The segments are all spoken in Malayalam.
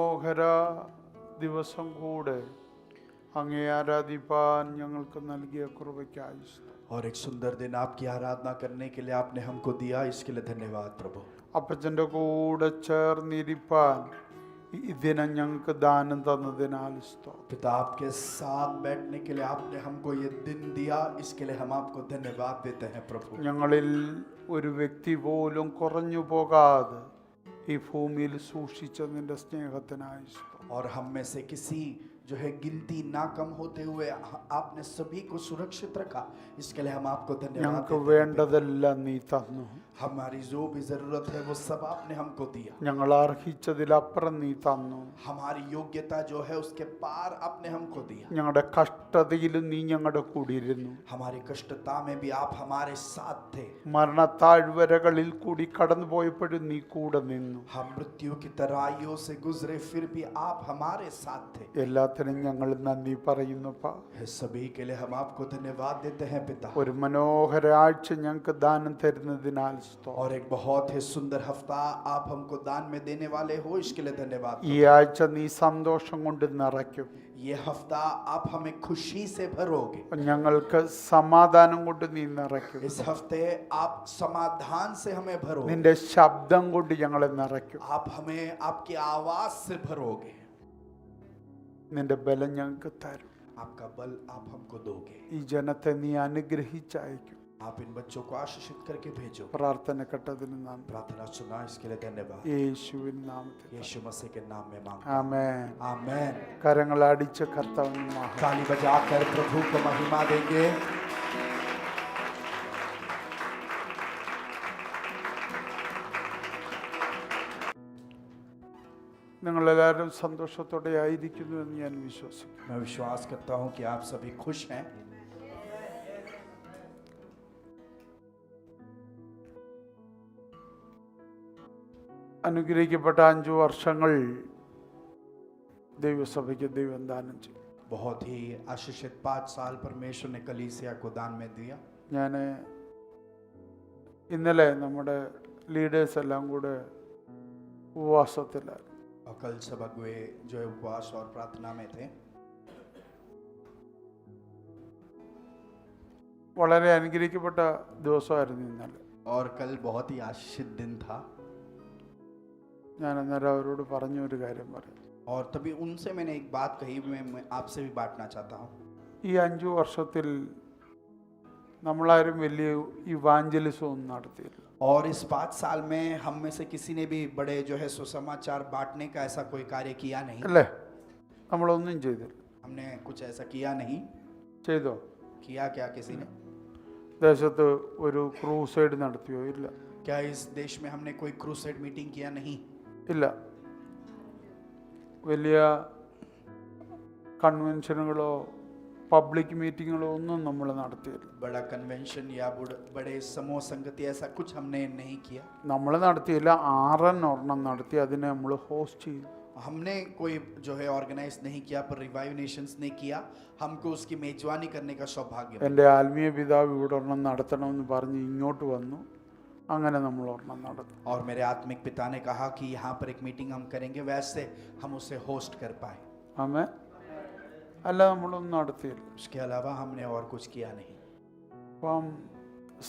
മനോഹര ദിവസം കൂടെ അങ്ങേ ആരാധിപ്പാൻ ഞങ്ങൾക്ക് നൽകിയ കൃപയ്ക്കായി और एक सुंदर दिन आपकी आराधना करने के लिए आपने हमको दिया, इसके लिए धन्यवाद प्रभु। അപ്പച്ചൻ്റെ കൂടെ ചേർന്നിരിപ്പാൻ ഈ ദിനം ഞങ്ങൾക്ക് ദാനം തന്നതിനാൽ സ്തോത്രം. पिता आपके साथ बैठने के लिए आपने हमको ये दिन दिया, इसके लिए हम आपको धन्यवाद देते हैं प्रभु। ഞങ്ങളിൽ ഒരു വ്യക്തി പോലും കുറഞ്ഞു പോകാതെ ഈ ഭൂമിയിൽ സൂക്ഷിച്ച നിന്റെ സ്നേഹത്തിനായി സ്തോത്രം. और हम में से किसी जो है गिनती ना कम होते हुए आपने सभी को सुरक्षित रखा, इसके लिए हम आपको धन्यवाद ഞങ്ങൾക്ക് देते हैं। വേണ്ടതെല്ലാം നീ തന്നു. हमारी जो भी जरूरत है वो सब आपने हमको दिया। ഞങ്ങൾ അർഹിച്ചതിലപ്പുറം നീ തന്നു. हमारी योग्यता जो है उसके पार आपने हमको दिया। ഞങ്ങളുടെ കഷ്ടതയിലും നീ ഞങ്ങളുടെ കൂടെ ഇരുന്നു. हमारी कष्टता में भी आप हमारे साथ थे। മരണത്താഴ്വരകളിൽ കൂടി കടന്നുപോയപ്പോഴും നീ കൂടെ നിന്നു. हम मृत्यु की तराइयों से गुजरे फिर भी आप हमारे साथ थे। എല്ലാത്തിനും ഞങ്ങൾ നന്ദി പറയുന്നുപ്പാ. सभी के लिए हम आपको धन्यवाद देते हैं पिता। ഒരു മനോഹര ആഴ്ച ഞങ്ങൾക്ക് ദാനം തരുന്നതിനാൽ സ്തോത്രം. और एक बहुत ही सुंदर हफ्ता आप हमको दान में देने वाले हो, इसके लिए धन्यवाद। ഈ ആഴ്ച നീ സന്തോഷം കൊണ്ട് നിറയ്ക്കും. ये हफ्ता आप हमें खुशी से भरोगे। ഞങ്ങൾക്ക് സമാധാനം കൊണ്ട് നീ നിറയ്ക്കും. इस हफ्ते आप समाधान से हमें भरोगे। നിന്റെ ശബ്ദം കൊണ്ട് ഞങ്ങളെ നിറയ്ക്കും. आप हमें आपकी आवाज से भरोगे। നിന്റെ ബലം ഞങ്ങൾക്ക് തരും. आपका बल आप हमको दोगे। ഈ ജനത്തെ നീ അനുഗ്രഹിച്ചയക്കും. आप इन बच्चों को आशीषित करके भेजो। പ്രാർത്ഥന കേട്ടതിന് നന്ദി. प्रार्थना सुना, इसके लिए धन्यवाद। യേശുവിൻ നാമത്തിൽ यीशु मसीह के नाम में मांगता हूं। ആമേൻ. आमेन। കരങ്ങൾ അടിച്ച് കർത്താവിന് മഹത്വം. ताली बजाकर प्रभु को महिमा देंगे। നിങ്ങളെല്ലാവരും സന്തോഷത്തോടെ ആയിരിക്കുന്നു എന്ന് ഞാൻ വിശ്വസിക്കുന്നു. मैं विश्वास करता हूं कि आप सभी खुश हैं। അനുഗ്രഹിക്കപ്പെട്ട 5 വർഷങ്ങൾ ദൈവസഭയ്ക്ക് ദൈവം ദാനം ചെയ്തു. बहुत ही आशीषित 5 साल परमेश्वर ने कलीसिया को दान में दिया। ഞാൻ ഇന്നലെ നമ്മുടെ ലീഡേഴ്സ് എല്ലാം കൂടെ ഉപവാസത്തിലായിരുന്നു. और कल सब अगुए जो है उपवास और प्रार्थना में थे। വളരെ അനുഗ്രഹിക്കപ്പെട്ട ദിവസമായിരുന്നു ഇന്നലെ. और कल बहुत ही आशीषित दिन था। ഞാൻ അന്നേരം അവരോട് പറഞ്ഞ ഒരു കാര്യം പറയാം. और तभी उनसे मैंने एक बात कही, मैं आपसे भी बांटना चाहता हूँ। ഈ 5 വർഷത്തിൽ നമ്മളാരും വലിയ ഇവാഞ്ചലിസം ഒന്നും നടത്തിയില്ല. और इस 5 साल में हम में से किसी ने भी बड़े जो है सुसमाचार बांटने का ऐसा कोई कार्य किया नहीं। അല്ലേ? നമ്മളൊന്നും ചെയ്തില്ല. हमने कुछ ऐसा किया नहीं। ചെയ്തോ? किया क्या किसी ने? ദേശത്ത് ഒരു ക്രൂസൈഡ് നടത്തിയോ? ഇല്ല. क्या इस देश में हमने कोई क्रूसेड मीटिंग किया? नहीं। ഇല്ല. വലിയ കൺവെൻഷനുകളോ പബ്ലിക് മീറ്റിങ്ങുകളോ ഒന്നും നമ്മൾ നടത്തിയില്ല. बड़ा कन्वेंशन या बड़े समूह संगति ऐसा कुछ हमने नहीं किया। നമ്മൾ നടത്തിയില്ല. 6 ഒരെണ്ണം നടത്തി. അതിനെ നമ്മൾ ഹോസ്റ്റ് ചെയ്തു. हमने कोई जो है ऑर्गेनाइज नहीं किया, पर रिवाइव नेशंस ने किया। हमको उसकी मेजबानी करने का सौभाग्य। എൻ്റെ ആത്മീയ പിതാവ് ഇവിടെ ഒരെണ്ണം നടത്തണമെന്ന് പറഞ്ഞ് ഇങ്ങോട്ട് വന്നു. അങ്ങനെ നമ്മൾ ഒരെണ്ണം നടത്തി. और मेरे आत्मिक पिता ने कहा कि यहाँ पर एक मीटिंग हम करेंगे, वैसे हम उसे होस्ट कर पाए। ആമേൻ. അല്ല, നമ്മളൊന്നും നടത്തിയില്ല. उसके अलावा हमने और कुछ किया नहीं। അപ്പം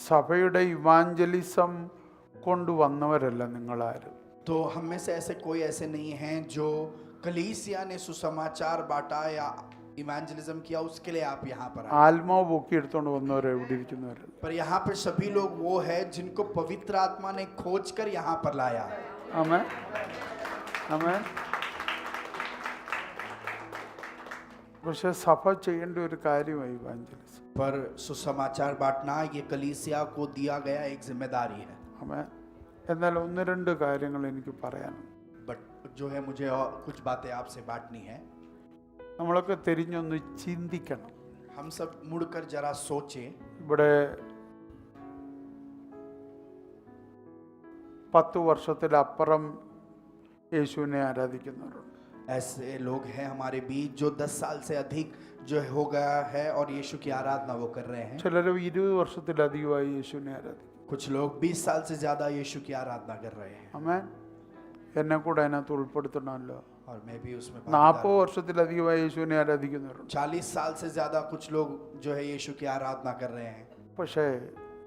സഭയുടെ ഇവാഞ്ചലിസം കൊണ്ടുവന്നവരല്ല നിങ്ങളാരും. तो हम में से ऐसे कोई ऐसे नहीं हैं जो कलीसिया ने सुसमाचार बांटा या इवेंजलिज्म किया, उसके लिए आप यहाँ पर आए। ആത്മാവ് പൊക്കിയെടുത്തോണ്ട് വന്നവരെ ഇവിടെ ഇരിക്കുന്നവരല്ല. पर यहाँ पर सभी लोग वो है जिनको पवित्र आत्मा ने खोज कर यहाँ पर लाया। ആമേൻ. ആമേൻ. പക്ഷെ സഭ ചെയ്യേണ്ട ഒരു കാര്യമായി ഇവാഞ്ചലിസം. पर सुसमाचार बांटना ये कलीसिया को दिया गया एक जिम्मेदारी है। ആമേൻ. എന്നാൽ 1-2 കാര്യങ്ങൾ എനിക്ക് പറയാനുണ്ട്. बट जो है मुझे और कुछ बातें आपसे बांटनी है। നമ്മളൊക്കെ തിരിഞ്ഞൊന്ന് ചിന്തിക്കണം. हम सब मुड़कर जरा सोचें। ഇവിടെ 10 വർഷത്തിലപ്പുറം യേശുവിനെ ആരാധിക്കുന്നവരുണ്ട്. ऐसे लोग हैं हमारे बीच जो 10 साल से अधिक जो हो गया है और यीशु की आराधना वो कर रहे हैं। ചിലർ 20 വർഷത്തിലധികമായി യേശുവിനെ ആരാധിക്കും. कुछ लोग 20 साल से ज्यादा यीशु की आराधना कर रहे हैं। ആമേൻ. എന്നെ കൂടെ അതിനകത്ത് ഉൾപ്പെടുത്തണമല്ലോ. और मैं भी उसमें 40 വർഷത്തിലധികമായി യേശുവിനെ ആരാധിക്കുന്നവരുണ്ട്. 40 साल से ज्यादा कुछ लोग जो है यीशु की आराधना कर रहे हैं. പക്ഷേ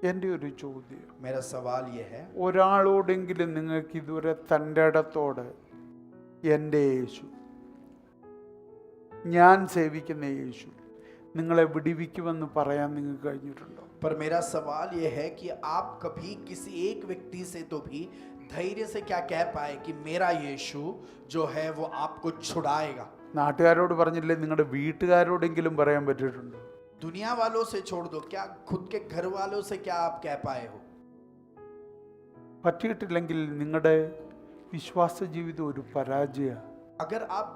എൻ്റെ ഒരു ചോദ്യം, मेरा सवाल ये है, ഒരാളോടെങ്കിലും നിങ്ങൾക്ക് ഇതുവരെ തൻ്റെ ഇടത്തോടെ എൻ്റെ യേശു, ഞാൻ സേവിക്കുന്ന യേശു നിങ്ങളെ വിടിവിക്കുമെന്ന് പറയാൻ നിങ്ങൾക്ക് കഴിഞ്ഞിട്ടുണ്ടോ? पर मेरा सवाल ये है कि आप कभी किसी एक व्यक्ति से तो भी धैर्य से क्या कह पाए कि मेरा यीशु जो है वो आपको छुड़ाएगा? നാട്ടുകാരോട് പറഞ്ഞില്ലേ, നിങ്ങളുടെ വീട്ടുകാരോടെങ്കിലും പറയാൻ പറ്റിയിട്ടുണ്ടോ? दुनिया वालों से छोड़ दो, क्या खुद के घर वालों से क्या आप कह पाए हो? പറ്റിയിട്ടില്ലെങ്കിൽ നിങ്ങളുടെ വിശ്വാസ ജീവിതം ഒരു പരാജയമാണ്. अगर आप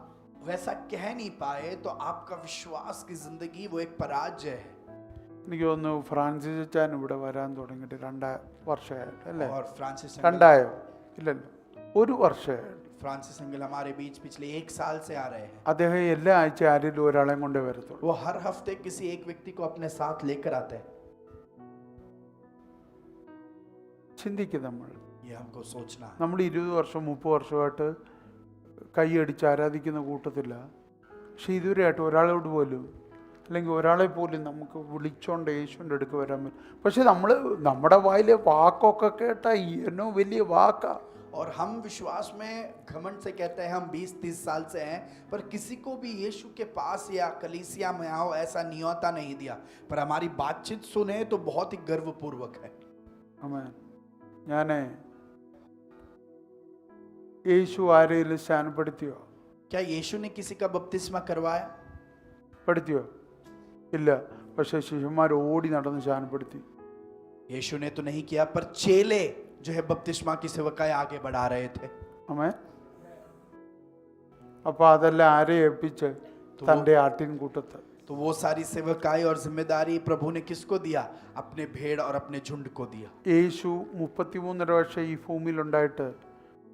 वैसा कह नहीं पाए तो आपका विश्वास की जिंदगी वो एक पराजय है. എനിക്ക് തോന്നുന്നു ഫ്രാൻസിസ് അച്ചാൻ ഇവിടെ വരാൻ തുടങ്ങിയിട്ട് 2 വർഷമായിട്ട് അല്ലേ? और फ्रांसिस രണ്ടായോ? ഇല്ലല്ലോ, 1 വർഷമായിട്ട്. फ्रांसिस अंकल हमारे बीच पिछले 1 साल से आ रहे हैं. അദ്ദേഹം എല്ലാ ആഴ്ച ആരെങ്കിലും ഒരാളെ കൊണ്ടേ വരത്തുള്ളൂ. वो हर हफ्ते किसी एक व्यक्ति को अपने साथ लेकर आते हैं. ചിന്തിക്കും നമ്മൾ. ये हमको सोचना है. നമ്മൾ 20 വർഷം 30 വർഷമായിട്ട് കൈയടിച്ച് ആരാധിക്കുന്ന കൂട്ടത്തില്ല. പക്ഷെ ഇതുവരെയായിട്ട് ഒരാളോട് പോലും അല്ലെങ്കിൽ ഒരാളെ പോലും നമുക്ക് വിളിച്ചോണ്ട് യേശുവിൻ്റെ അടുക്ക് വരാൻ പറ്റും. പക്ഷെ നമ്മൾ നമ്മുടെ വായിലെ വാക്കൊക്കെ കേട്ടാ എന്നോ വലിയ വാക്കാ. और हम विश्वास में घमंड से कहते हैं हम 20-30 साल से हैं, पर किसी को भी यीशु के पास या कलीसिया में आओ ऐसा न्योता नहीं दिया. पर हमारी बातचीत सुने तो बहुत ही गर्वपूर्वक है. ആമേൻ. ഞാൻ യേശു ആരെയും സ്നാനപ്പെടുത്തിയോ? क्या यीशु ने किसी का बपतिस्मा करवाया? പെടുത്തിയോ? ഇല്ല. പക്ഷെ ശിഷ്യന്മാർ ഓടി നടന്ന് സ്നാനപ്പെടുത്തി. यीशु ने तो नहीं किया, पर चेले जो है बपतिस्मा की सेवकाई आगे बढ़ा रहे थे. ആമേൻ. അപ്പൊ അതെല്ലാം ആരെ ഏൽപ്പിച്ച്? തൻ്റെ ആട്ടിൻകൂട്ടത്തെ. तो वो सारी सेवकाई और जिम्मेदारी प्रभु ने किसको दिया? अपने भेड़ और अपने झुंड को दिया. യേശു 33.5 വർഷം ഈ ഭൂമിയിലുണ്ടായിട്ട്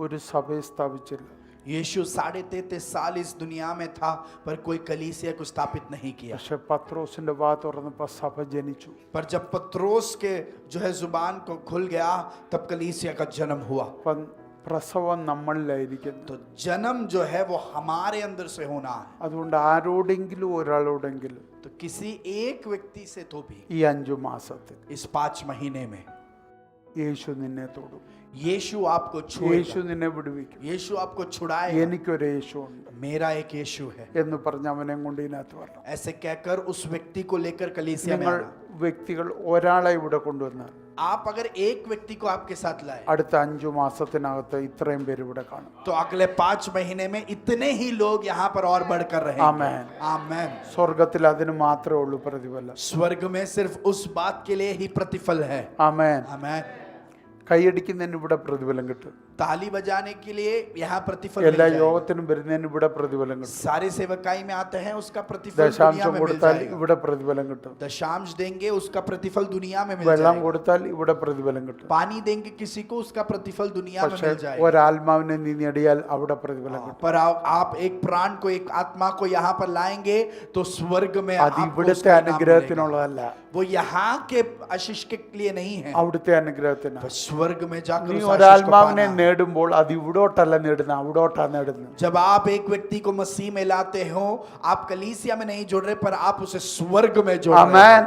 ഒരു സഭയെ സ്ഥാപിച്ചില്ല. यीशु 33.5 साल इस दुनिया में था, पर कोई कलीसिया को स्थापित नहीं किया. പക്ഷെ പത്രോസിന്റെ വാ തുറന്നപ്പോൾ സഭ ജനിച്ചു. पर जब पत्रोस के जो है जुबान को खुल गया तब कलीसिया का जन्म हुआ. അപ്പം പ്രസവം നമ്മളിലായിരിക്കുന്നു. तो जन्म जो है वो हमारे अंदर से होना है. അതുകൊണ്ട് ആരോടെങ്കിലും ഒരാളോടെങ്കിലും तो किसी एक व्यक्ति से तो भी ഈ 5 മാസത്തിൽ इस 5 महीने में യേശു നിന്നെ തൊടും. यीशु आपको യേശു छुएगा. നിന്നെ വിടുവിക്കും. यीशु आपको छुड़ाएगा. എനിക്കൊരു യേശു ഉണ്ട് मेरा एक यीशु है എന്ന് പറഞ്ഞ് അവനെ കൊണ്ട് ഇതിനകത്ത് വരണം. ऐसे कहकर उस व्यक्ति को लेकर कलीसिया में നിങ്ങൾ आना. വ്യക്തികൾ ഒരാളെ ഇവിടെ കൊണ്ടുവന്നാൽ आप अगर एक व्यक्ति को आपके साथ लाए അടുത്ത 5 മാസത്തിനകത്ത് ഇത്രയും പേര് ഇവിടെ കാണും. तो अगले 5 महीने में इतने ही लोग यहाँ पर और बढ़कर रहेंगे. ആമേൻ. आमेन. സ്വർഗത്തിൽ അതിന് മാത്രമേ ഉള്ളൂ പ്രതിഫലം. स्वर्ग में सिर्फ उस बात के लिए ही प्रतिफल है. ആമേൻ. आमेन. കൈയടിക്കുന്നതിന് ഇവിടെ പ്രതിഫലം കിട്ടും. ताली बजाने के लिए यहाँ प्रतिफल എല്ലാ मिल जाएगा. യോഗത്തിനും വരുന്നതിന് ഇവിടെ പ്രതിഫലം കിട്ടും. सारे सेवकाई में आते हैं उसका प्रतिफल दुनिया ദശാംശം में मिल കൊടുത്താൽ जाएगा. ഇവിടെ പ്രതിഫലം കിട്ടും. दशांश देंगे उसका प्रतिफल दुनिया में मिल വെള്ളം जाएगा. കൊടുത്താൽ ഇവിടെ പ്രതിഫലം കിട്ടും. पानी देंगे किसी को उसका प्रतिफल दुनिया में പക്ഷെ मिल जाएगा. ഒരാത്മാവിനെ നീ നേടിയാൽ അവിടെ പ്രതിഫലം കിട്ടും. पर आप एक प्राण को एक आत्मा को यहाँ पर लाएंगे तो स्वर्ग में അത് आपको ഇവിടുത്തെ उसका इनाम मिलेगा. അനുഗ്രഹത്തിനുള്ളതല്ല, वो यहाँ के आशीष के लिए नहीं है, അവിടുത്തെ അനുഗ്രഹത്തിന്. पर स्वर्ग में जाकर നീ उस आशीष को ഒരാത്മാവിനെ पाना. നേടുമ്പോൾ അത് ഇവിടോട്ടല്ല നേടുന്നത്, അവിടോട്ടാ നേടുന്നത്. जब आप एक व्यक्ति को मसीह में लाते हो, आप कलीसिया में नहीं जोड़ रहे, पर आप उसे स्वर्ग में जोड़ रहे ആമേൻ.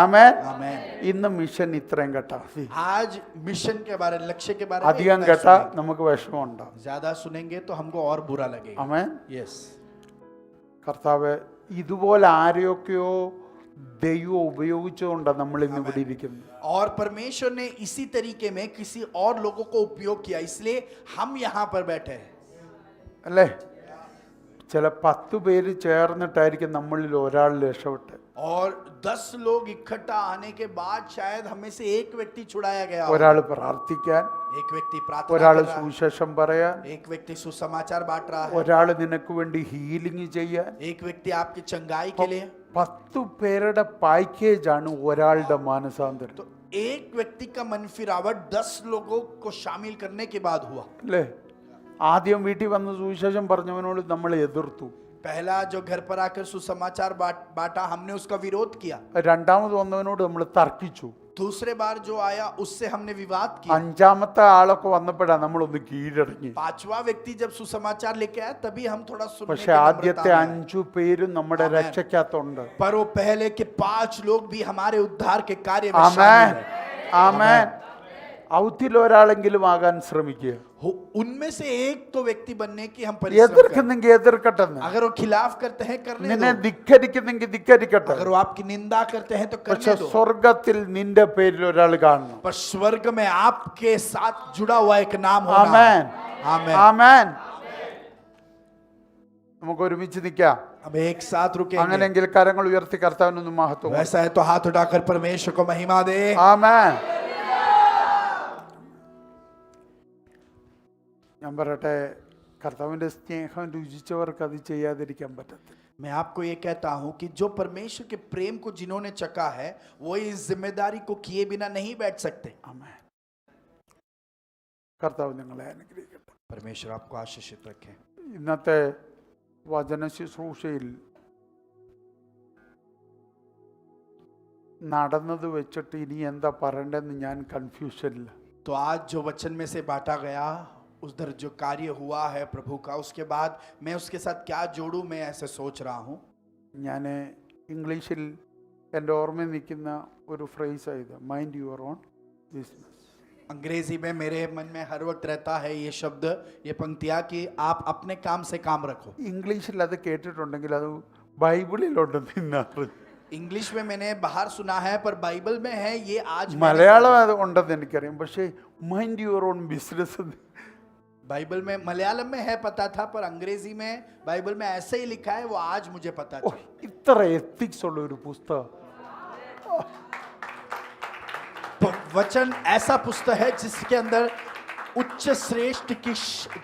ആമേൻ. आमेन. ഇന്ന് മിഷൻ ഇത്രയും കേട്ടാ മതി. आज मिशन के बारे लक्ष्य के बारे में അധികം इतना കേട്ടാ सुनेंगे. നമുക്ക് വിഷമമുണ്ടാവും. ज्यादा सुनेंगे तो हमको और बुरा लगेगा. ആമേൻ. यस. കർത്താവ് ഇതുപോലെ ആരെയൊക്കെയോ ദൈവം ഉപയോഗിച്ചുകൊണ്ടാണ് നമ്മൾ ഇന്ന് ഇവിടെ ഇരിക്കുന്നത്. और परमेश्वर ने इसी तरीके में किसी और लोगों को उपयोग किया, इसलिए हम यहाँ पर बैठे हैं. അല്ലേ? ചില 10 പേര് ചേർന്നിട്ടായിരിക്കും നമ്മളിൽ ഒരാൾ രക്ഷപ്പെട്ട്. और 10 लोग इकट्ठा आने के बाद शायद हमें से एक व्यक्ति छुड़ाया गया हो. ഒരാൾ പ്രാർത്ഥിക്കാൻ, एक व्यक्ति प्रार्थना ഒരാൾ कर रहा है, സുവിശേഷം പറയാൻ, एक व्यक्ति सुसमाचार बांट रहा है, ഒരാൾ നിനക്ക് വേണ്ടി ഹീലിംഗ് ചെയ്യാൻ. एक व्यक्ति आपकी चंगाई के लिए. 10 പേരുടെ പാക്കേജാണ് ഒരാളുടെ മാനസാന്തരം. तो एक व्यक्ति का मन फिरावट 10 लोगों को शामिल करने के बाद हुआ. അല്ലേ? ആദ്യം വീട്ടിൽ വന്ന് സുവിശേഷം പറഞ്ഞവനോട് നമ്മൾ എതിർത്തു. पहला जो घर पर आकर सुसमाचार बांटा, हमने उसका विरोध किया. രണ്ടാമത് വന്നവനോട് നമ്മൾ തർക്കിച്ചു. दूसरे बार जो आया उससे हमने विवाद किया। അഞ്ചാമത്തെ ആളൊക്കെ വന്നപ്പോഴാണ് നമ്മളൊന്ന് കീഴടങ്ങി. पांचवा व्यक्ति जब सुसमाचार लेके आया तभी हम थोड़ा सुनने പക്ഷെ के ആദ്യത്തെ नम्रता में आए। 5 പേരും നമ്മുടെ ആമേൻ. രക്ഷയ്ക്കകത്തുണ്ട്. पर वो पहले के 5 लोग भी हमारे उद्धार के कार्य में ആമേൻ शामिल हैं। ആമേൻ. ഔത്തിൽ ഒരാളെങ്കിലും ആകാൻ ശ്രമിക്കുക. उनमें से एक तो व्यक्ति बनने की हम परिश्रम करें। എതിർക്കുന്നെങ്കിൽ എതിർക്കട്ടെന്ന്. अगर वो खिलाफ करते हैं करने നിന്നെ दो। ധിക്കരിക്കുന്നെങ്കിൽ ധിക്കരിക്കട്ടെ. अगर वो आपकी निंदा करते हैं तो പക്ഷെ करने दो। സ്വർഗത്തിൽ നിന്റെ പേരിൽ ഒരാൾ കാണണം. पर स्वर्ग में आपके साथ जुड़ा हुआ एक नाम होना। ആമേൻ आमीन। ആമേൻ. നമുക്ക് ഒരുമിച്ച് നിൽക്കാം. अब एक साथ रुकेंगे। അങ്ങനെയെങ്കിൽ കരങ്ങൾ ഉയർത്തി കർത്താവിനൊന്ന് മഹത്വം. वैसा है तो हाथ उठाकर परमेश्वर को महिमा दे। ആമേൻ. ഞാൻ പറയട്ടെ, കർത്താവിന്റെ സ്നേഹം രുചിച്ചവർക്ക് അത് ചെയ്യാതിരിക്കാൻ പറ്റത്തില്ല. मैं आपको ये कहता हूं कि जो परमेश्वर के प्रेम को जिन्होंने चखा है वो इस जिम्मेदारी को किए बिना नहीं बैठ सकते। ആമേൻ. കർത്താവ് നിങ്ങളെ അനുഗ്രഹിക്കട്ടെ. परमेश्वर आपको आशीषित रखे। ഇന്നത്തെ വചന ശുശ്രൂഷയിൽ നടന്നത് വെച്ചിട്ട് ഇനി എന്താ പറയണ്ടെന്ന് ഞാൻ കൺഫ്യൂഷനില്ല. तो आज जो वचन में से बांटा गया उधर जो कार्य हुआ है प्रभु का, उसके बाद मैं उसके साथ क्या जोड़ूं, मैं ऐसे सोच रहा हूं। ഞാൻ ഇംഗ്ലീഷിൽ എൻ്റെ ഓർമ്മയിൽ നിൽക്കുന്ന ഒരു ഫ്രേസ് ആയത് മൈൻഡ് യുവർ ഓൺ ബിസിനസ്. अंग्रेजी में मेरे मन में हर वक्त रहता है ये शब्द, ये पंक्तियां कि आप अपने काम से काम रखो। ഇംഗ്ലീഷിൽ അത് കേട്ടിട്ടുണ്ടെങ്കിൽ അത് ബൈബിളിലുണ്ടെന്ന് ഇന്നറിഞ്ഞു. इंग्लिश में मैंने बाहर सुना है पर बाइबल में है ये आज मैंने മലയാളം അത് ഉണ്ടെന്ന് എനിക്കറിയാം. പക്ഷേ mind your own business Bible में मलयालम में है पता था, पर अंग्रेजी में बाइबल में ऐसे ही लिखा है, वो आज मुझे पता चला। ഇത്ര എത്തിക്സ് ഉള്ള ഒരു പുസ്തകം. वचन ऐसा पुस्तक है जिसके अंदर उच्च श्रेष्ठ की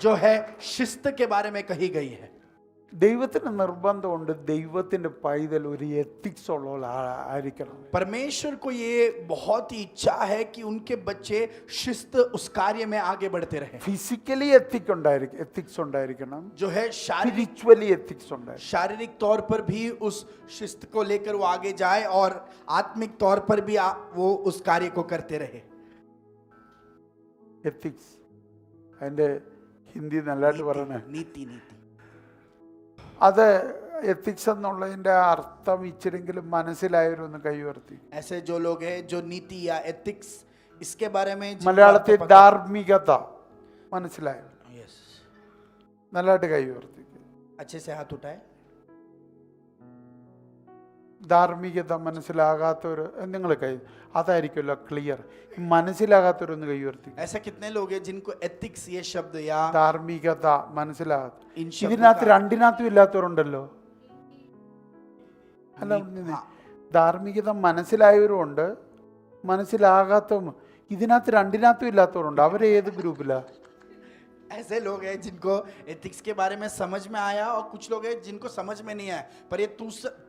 जो है शिस्त के बारे में कही गई है। ദൈവത്തിന് നിർബന്ധമുണ്ട് ദൈവത്തിന്റെ പൈതൽ ഒരു എത്തിക്സ് ഉള്ള ആയിരിക്കണം. परमेश्वर को ये बहुत ही इच्छा है कि उनके बच्चे शिस्त उस कार्य में आगे बढ़ते रहे। ഫിസിക്കലി എത്തിക്സ് ഉണ്ടായിരിക്കണം, जो है സ്പിരിച്വലി എത്തിക്സ് ഉണ്ടായിരിക്കണം. शारीरिक तौर पर भी उस शिस्त को लेकर वो आगे जाए और आत्मिक तौर पर भी वो उस कार्य को करते रहे। എത്തിക്സ് അതിന്റെ ഹിന്ദി നല്ലതായിട്ട് പറയണേ. नीति नीति അത് എത്തിക്സ് എന്നുള്ളതിന്റെ അർത്ഥം ഇച്ചിരെങ്കിലും മനസ്സിലായവരൊന്ന് കൈ ഉയർത്തി. ऐसे जो लोग हैं जो नीति या एथिक्स इसके बारे में മലയാളത്തിൽ ധാർമ്മികത മനസ്സിലായോ? यस നല്ലതായിട്ട് കൈ ഉയർത്തി. अच्छे से हाथ उठाए। ധാർമ്മികത മനസ്സിലാകാത്തവർ നിങ്ങൾ കൈ, അതായിരിക്കുമല്ലോ ക്ലിയർ. മനസ്സിലാകാത്തവരൊന്ന് കൈ ഉയർത്തി. ऐसे कितने लोग हैं जिनको एथिक्स ये शब्द या ധാർമ്മികത മനസ്സിലാകാത്ത, इन शब्दों ഇതിനകത്ത് का രണ്ടിനകത്തും ഇല്ലാത്തവരുണ്ടല്ലോ. അല്ല, हाँ, ധാർമ്മികത മനസ്സിലായവരും ഉണ്ട്, മനസ്സിലാകാത്തവരും. ഇതിനകത്ത് രണ്ടിനകത്തും ഇല്ലാത്തവരുണ്ട്. അവരെ ഏത് ഗ്രൂപ്പിലാ? ऐसे लोग हैं जिनको एथिक्स के बारे में समझ में आया और कुछ लोग हैं जिनको समझ में नहीं आया। पर ये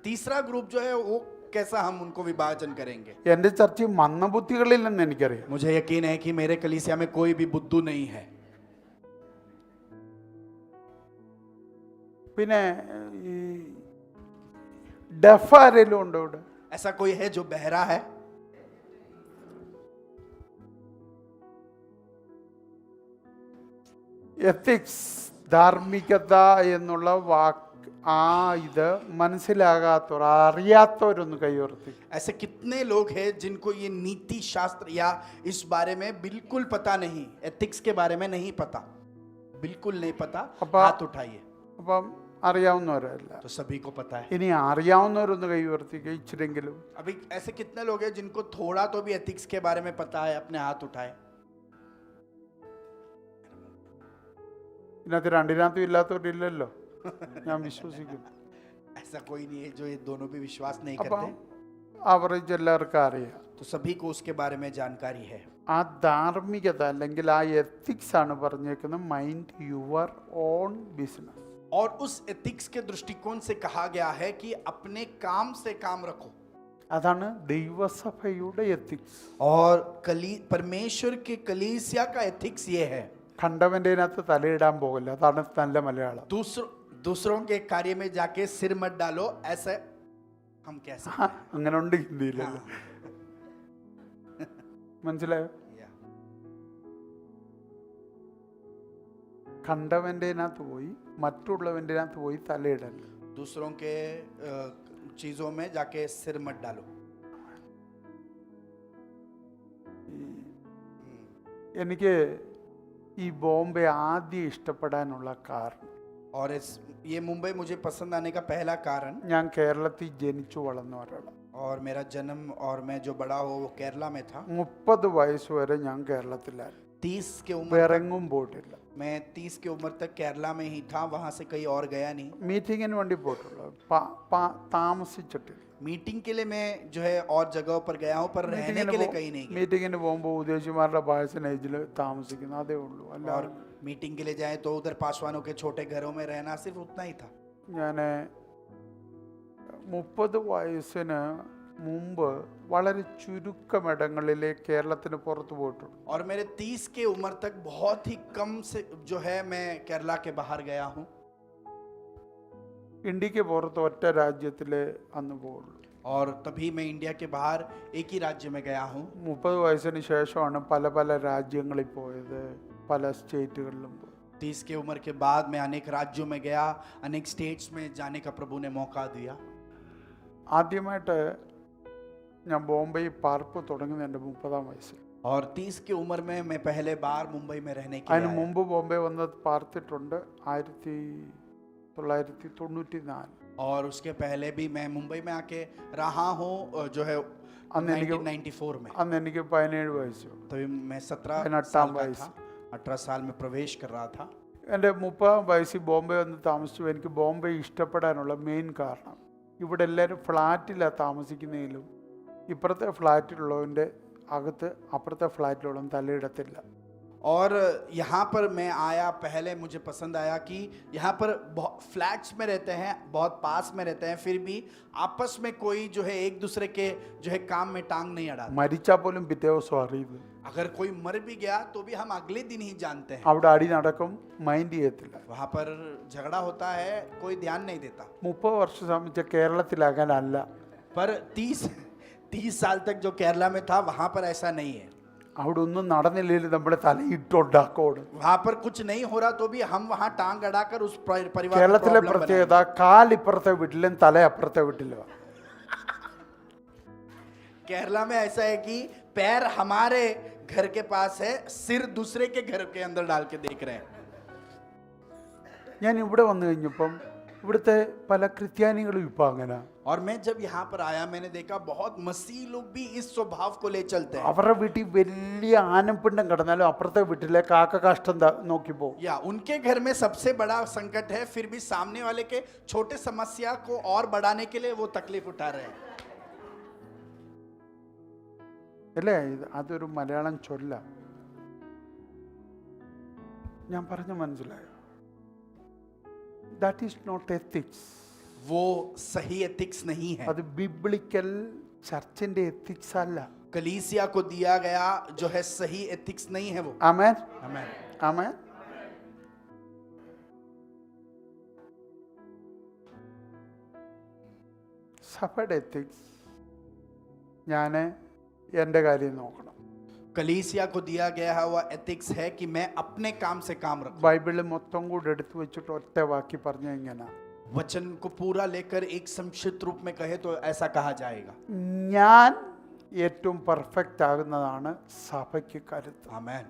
तीसरा ग्रुप जो है वो कैसा हम उनको विभाजन करेंगे? എൻ്റെ ചർച്ചയിൽ മന്ദബുദ്ധികളില്ലെന്ന് എനിക്കറിയാം. मुझे यकीन है कि मेरे कलीसिया में कोई भी बुद्धू नहीं है। പിന്നെ ഈ ഡെഫ് ആരെങ്കിലും ഉണ്ടോ ഇവിടെ? ऐसा कोई है जो बहरा है? എത്തിക്സ് ധാർമ്മികത എന്നുള്ള വാക്ക് ഇത് മനസ്സിലാകാത്തവർ, അറിയാത്തവരൊന്ന് കൈയുയർത്തി. ऐसे कितने लोग हैं जिनको ये नीति शास्त्र या इस बारे में बिल्कुल पता नहीं, एथिक्स के बारे में नहीं पता, बिल्कुल नहीं पता, हाथ उठाइए। അപ്പം അറിയാവുന്നവരല്ല. तो सभी को पता है। ഇനി അറിയാവുന്നവരൊന്ന് കൈയുയർത്തിക്കുക ഇച്ചിരെങ്കിലും. अभी ऐसे कितने लोग हैं जिनको थोड़ा तो भी एथिक्स के बारे में पता है, अपने हाथ उठाए। ഇതിനകത്ത് രണ്ടിനകത്തും ഇല്ലാത്തവരില്ലല്ലോ, ഞാൻ വിശ്വസിക്കുന്നു. ऐसा कोई नहीं है जो ये दोनों भी विश्वास नहीं അപ്പം करते। ആവറേജ് എല്ലാവർക്കും അറിയാം. तो सभी को उसके बारे में जानकारी है। ആ ധാർമ്മികത അല്ലെങ്കിൽ ആ എത്തിക്സ് ആണ് പറഞ്ഞേക്കുന്നത് മൈൻഡ് യുവർ ഓൺ ബിസിനസ്. और उस एथिक्स के दृष्टिकोण से कहा गया है कि अपने काम से काम रखो। അതാണ് ദൈവസഭയുടെ എത്തിക്സ്. और परमेश्वर के कलीसिया का एथिक्स ये है। കണ്ടവൻ്റെ അതിനകത്ത് തലയിടാൻ പോകില്ല, അതാണ് നല്ല മലയാളം. दूसरों के कार्य में जाके सिर मत डालो, ऐसे हम कैसे അങ്ങനെ ഉണ്ട് ഹിന്ദിയിലല്ലോ. മനസ്സിലായോ? കണ്ടവൻ്റെനകത്ത് പോയി മറ്റുള്ളവൻ്റെനകത്ത് പോയി തലയിടല്ല. दूसरों के चीजों में जाके सिर मत डालो. എനിക്ക് ഈ ബോംബെ ആദ്യം ഇഷ്ടപ്പെടാനുള്ള കാരണം, और ये मुंबई मुझे पसंद आने का पहला कारण, ഞാൻ കേരളത്തിൽ ജനിച്ചു വളർന്ന ഒരാളാണ്. और मेरा जन्म और मैं जो बड़ा हो वो केरला में था. 30 വയസ്സ് വരെ ഞാൻ കേരളത്തിലായിരുന്നു. 30 के उम्र വേറെങ്ങും പോയിട്ടില്ല. मैं 30 की उम्र तक केरला में ही था, वहां से कहीं और गया नहीं. മീറ്റിങ്ങിന് വേണ്ടി പോയിട്ടുള്ളൂ, താമസിച്ചിട്ടില്ല. मीटिंग के लिए मैं जो है और जगहों पर गया हूँ, पर रहने के लिए कहीं नहीं गया. മീറ്റിങ്ങിന് പോകുമ്പോൾ ഉദ്ദേശിമാരുടെ പാഴ്സനേജിൽ താമസിക്കുന്നു, അതേ ഉള്ളൂ. അല്ല, और मीटिंग के लिए जाए तो उधर पासवानों के छोटे घरों में रहना, सिर्फ उतना ही था. ഞാൻ 30 വയസ്സിന് മുമ്പ് വളരെ ചുരുക്കമിടങ്ങളിലെ കേരളത്തിന് പുറത്ത് പോയിട്ടുണ്ട്. और मेरे 30 के उम्र तक बहुत ही कम से जो है मैं केरला के बाहर गया हूँ. ഇന്ത്യക്ക് പുറത്ത് ഒറ്റ രാജ്യത്തിലെ അന്ന് പോകുള്ളൂ. और तभी मैं इंडिया के बाहर एक ही राज्य में गया हूँ. 30 വയസ്സിന് ശേഷമാണ് പല പല രാജ്യങ്ങളിൽ പോയത്, പല സ്റ്റേറ്റുകളിലും പോയി. 30 के उम्र के बाद मैं अनेक राज्यों में गया, अनेक स्टेट्स में जाने का प्रभु ने मौका दिया. ആദ്യമായിട്ട് ഞാൻ ബോംബെയിൽ പാർപ്പ് തുടങ്ങുന്നത് എൻ്റെ 30-ാം വയസ്സിൽ. और 30 की उम्र में मैं पहले बार मुंबई में रहने के അതിന് लिए आया. മുമ്പ് ബോംബെ വന്ന് പാർത്തിട്ടുണ്ട് 1994. और उसके पहले भी मैं मुंबई में आके रहा हूँ, जो है अन्न എനിക്ക് 1994 में. അന്ന് എനിക്ക് 17 വയസ്സ്. तभी मैं 17 18 साल का वयस. था, 18 साल में प्रवेश कर रहा था. എൻ്റെ 30-ാം വയസ്സിൽ ബോംബെ വന്ന് താമസിച്ചു. എനിക്ക് ബോംബെ ഇഷ്ടപ്പെടാനുള്ള മെയിൻ കാരണം, ഇവിടെ എല്ലാവരും ഫ്ലാറ്റിലാണ് താമസിക്കുന്നതിലും ഇപ്പുറത്തെ ഫ്ലാറ്റിലുള്ളവൻ്റെ അകത്ത് അപ്പുറത്തെ ഫ്ലാറ്റിലുള്ളവൻ തലയിടത്തില്ല. और यहाँ पर मैं आया, पहले मुझे पसंद आया कि यहाँ पर फ्लैट्स में रहते हैं, बहुत पास में रहते हैं, फिर भी आपस में कोई जो है एक दूसरे के जो है काम में टांग नहीं अड़ाता. മരിച്ചാൽ പോലും പിറ്റേ ദിവസം അറിയുന്നു. अगर कोई मर भी गया तो भी हम अगले दिन ही जानते हैं. അവിടെ അടി നടക്കും, മൈൻഡ് ചെയ്യത്തില്ല. वहाँ पर झगड़ा होता है, कोई ध्यान नहीं देता. 30 വർഷം സംബന്ധിച്ച കേരളത്തിലാകാനല്ല. पर 30 साल तक जो केरला में था वहाँ पर ऐसा नहीं है. അവിടെ ഒന്നും നടന്നില്ലെങ്കിൽ നമ്മുടെ തലയിട്ടുണ്ടാക്കോട്. वहाँ पर कुछ नहीं हो रहा तो भी हम वहाँ टांग अड़ाकर उस परिवार को കേരളത്തിലെ प्रॉब्लम പ്രത്യേകത, കാലിപ്പുറത്തെ വീട്ടിലും തല അപ്പുറത്തെ വീട്ടിലും. केरला में ऐसा है कि पैर हमारे घर के पास है, सिर दूसरे के घर के अंदर डाल के देख रहे हैं. ഞാൻ ഇവിടെ വന്നു കഴിഞ്ഞപ്പം ഇവിടുത്തെ പല ക്രിസ്ത്യാനികളും ഇപ്പം അങ്ങനെ. और मैं जब यहाँ पर आया मैंने देखा बहुत मसीह लोग भी इस स्वभाव को ले चलते हैं. അവരുടെ വീട്ടിൽ വലിയ ആനപ്പിണ്ടം കിടന്നാലും അപ്പുറത്തെ വീട്ടിലെ കാക്ക കാഷ്ടം നോക്കി പോകും. या उनके घर में सबसे बड़ा संकट है, फिर भी सामने वाले के छोटे समस्या को और बढ़ाने के लिए वो तकलीफ उठा रहे हैं. അല്ലേ? അതൊരു മലയാളം ചൊല്ല. ഞാൻ പറഞ്ഞു മനസ്സിലായോ? That is not ethics. वो सही एथिक्स नहीं है. അത് ബിബ്ലിക്കൽ ചർച്ചിന്റെ എത്തിക്സ് അല്ല. कलीसिया को दिया गया जो है सही एथिक्स नहीं है वो. ആമേൻ, आमीन. ആമേൻ. സഭയുടെ എത്തിക്സ് ഞാൻ എൻ്റെ കാര്യം നോക്കണം. कलीसिया को दिया गया है वह एथिक्स है कि मैं अपने काम से काम रखूं. ബൈബിളിൽ മൊത്തം കൂടെ എടുത്തു വെച്ചിട്ട് ഒറ്റ വാക്കി പറഞ്ഞ ഇങ്ങനെ, वचन को पूरा लेकर एक संक्षिप्त रूप में कहे तो ऐसा कहा जाएगा. ഞാൻ ഏറ്റവും പെർഫെക്റ്റ് ആകുന്നതാണ് സഭയ്ക്ക് കരുത്ത്. आमीन.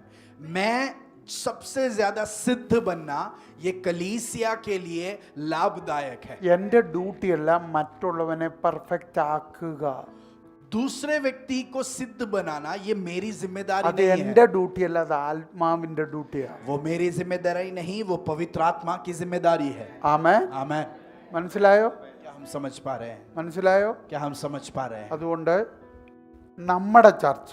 मैं सबसे ज्यादा सिद्ध बनना ये कलीसिया के लिए लाभदायक है. എൻ്റെ ഡ്യൂട്ടിയല്ല മറ്റുള്ളവനെ പെർഫെക്റ്റ് ആക്കുക. दूसरे व्यक्ति को सिद्ध बनाना ये मेरी जिम्मेदारी അത് नहीं है. എൻ്റെ ഡ്യൂട്ടിയല്ല, അത് ആത്മാവിൻ്റെ ഡ്യൂട്ടിയാണ്. वो मेरी जिम्मेदारी नहीं, वो पवित्र आत्मा की जिम्मेदारी है. ആമേൻ. आमीन. മനസ്സിലായോ? क्या हम समझ पा रहे हैं? മനസ്സിലായോ? क्या हम समझ पा रहे हैं? അതുകൊണ്ട് നമ്മുടെ ചർച്ച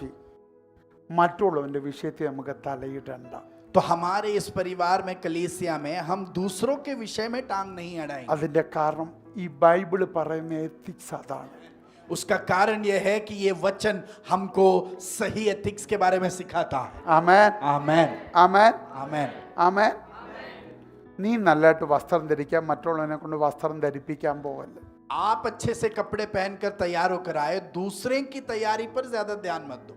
മറ്റുള്ളവൻ്റെ വിഷയത്തെ നമുക്ക് തലയിടണ്ട. तो हमारे इस परिवार में कलीसिया में हम दूसरों के विषय में टांग नहीं अड़ाएंगे. അതിൻ്റെ കാരണം ഈ ബൈബിൾ പറയുന്ന എത്തിക്സ് അതാണ്. उसका कारण यह है कि ये वचन हमको सही एथिक्स के बारे में सिखाता है. ആമേൻ, आमीन. ആമേൻ, आमीन. ആമേൻ. നീ നല്ലതായിട്ട് വസ്ത്രം ധരിക്കാൻ മറ്റുള്ളവനെ കൊണ്ട് വസ്ത്രം ധരിപ്പിക്കാൻ പോകല്ല. आप अच्छे से कपड़े पहनकर तैयार होकर आए, दूसरे की तैयारी पर ज्यादा ध्यान मत दो.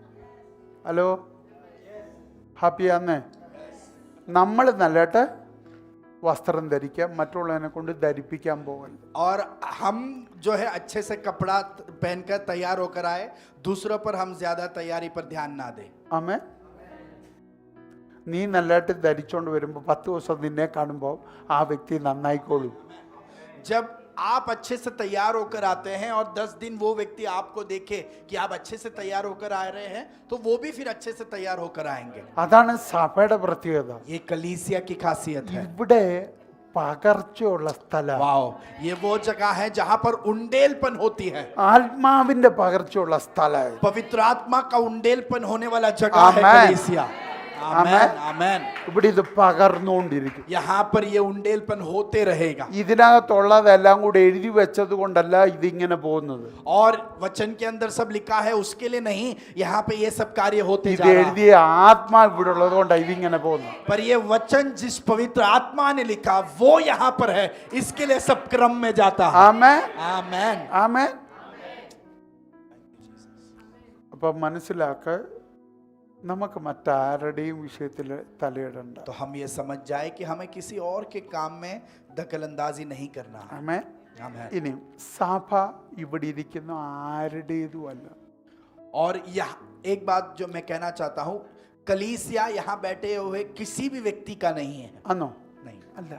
ഹലോ, ഹാപ്പിയാന്നേ? നമ്മൾ നല്ലതായിട്ട് വസ്ത്രം ധരിക്കാം, മറ്റുള്ളവനെ കൊണ്ട് ധരിപ്പിക്കാൻ പോകല്ല. और हम जो है अच्छे से कपड़ा पहनकर तैयार होकर आए, दूसरों पर हम ज्यादा तैयारी पर ध्यान ना दें. ആമേ. നീ നല്ലതായിട്ട് ധരിച്ചോണ്ട് വരുമ്പോൾ 10 ദിവസം നിന്നെ കാണുമ്പോൾ ആ വ്യക്തി നന്നായിക്കോളും. जब आप अच्छे से तैयार होकर आते हैं और 10 दिन वो व्यक्ति आपको देखे कि आप अच्छे से तैयार होकर आ रहे हैं, तो वो भी फिर अच्छे से तैयार होकर आएंगे. അതാണ് സഭയുടെ പ്രത്യേകത. ये कलीसिया की खासियत है. ഇവിടെ പകർച്ചയുള്ള സ്ഥലം, वाओ, ये वो जगह है जहां पर उंडेलपन होती है. ആത്മാവിന്റെ പകർച്ചയുള്ള സ്ഥലം. पवित्र आत्मा का उंडेलपन होने वाला जगह है आमेन. कलीसिया. आमेन, आमेन. ഇവിടെ ഇത് പകർന്നുകൊണ്ടിരിക്കും. यहाँ पर ये उंडेलपन होते रहेगा. ഇതിനകത്തുള്ളതെല്ലാം കൂടെ എഴുതി വെച്ചത് കൊണ്ടല്ല ഇതിങ്ങനെ പോകുന്നത്. और वचन के अंदर सब लिखा है उसके लिए नहीं, यहाँ पे ये सब कार्य होते ഇത് जा रहा है. എഴുതിയ ആത്മാ ഇവിടെ ഉള്ളത് കൊണ്ടാണ് ഇതിങ്ങനെ പോകുന്നത്. पर ये वचन जिस पवित्र आत्मा ने लिखा वो यहाँ पर है, इसके लिए सब क्रम में जाता है. ആമേൻ, आमेन. ആമേൻ. അപ്പൊ മനസ്സിലാക്ക, നമുക്ക് മറ്റാരുടെയും വിഷയത്തിൽ തലയിടണ്ട. तो हम ये समझ जाए कि हमें किसी और के काम में दखलंदाजी नहीं करना है. ആമേൻ. आमेन. ഇനി സഭ ഇവിടെ ഇരിക്കുന്ന ആരുടേതും അല്ല. और यह एक बात जो मैं कहना चाहता हूँ, कलीसिया यहाँ बैठे हुए किसी भी व्यक्ति का नहीं है. ആണോ? नहीं, അല്ല,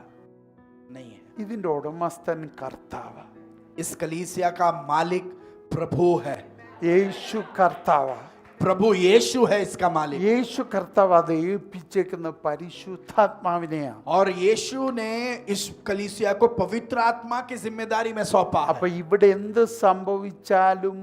नहीं है. ഇതിന്റെ ഉടമസ്ഥൻ കർത്താവ്. इस कलीसिया का मालिक प्रभु है. യേശു കർത്താവ്. प्रभु यीशु है इसका मालिक. യേശു കർത്താവ് അത് ഏൽപ്പിച്ചേക്കുന്ന പരിശുദ്ധാത്മാവിനെയാണ്. और यीशु ने इस कलीसिया को पवित्र आत्मा की जिम्मेदारी में सौंपा है. അപ്പൊ ഇവിടെ എന്ത് സംഭവിച്ചാലും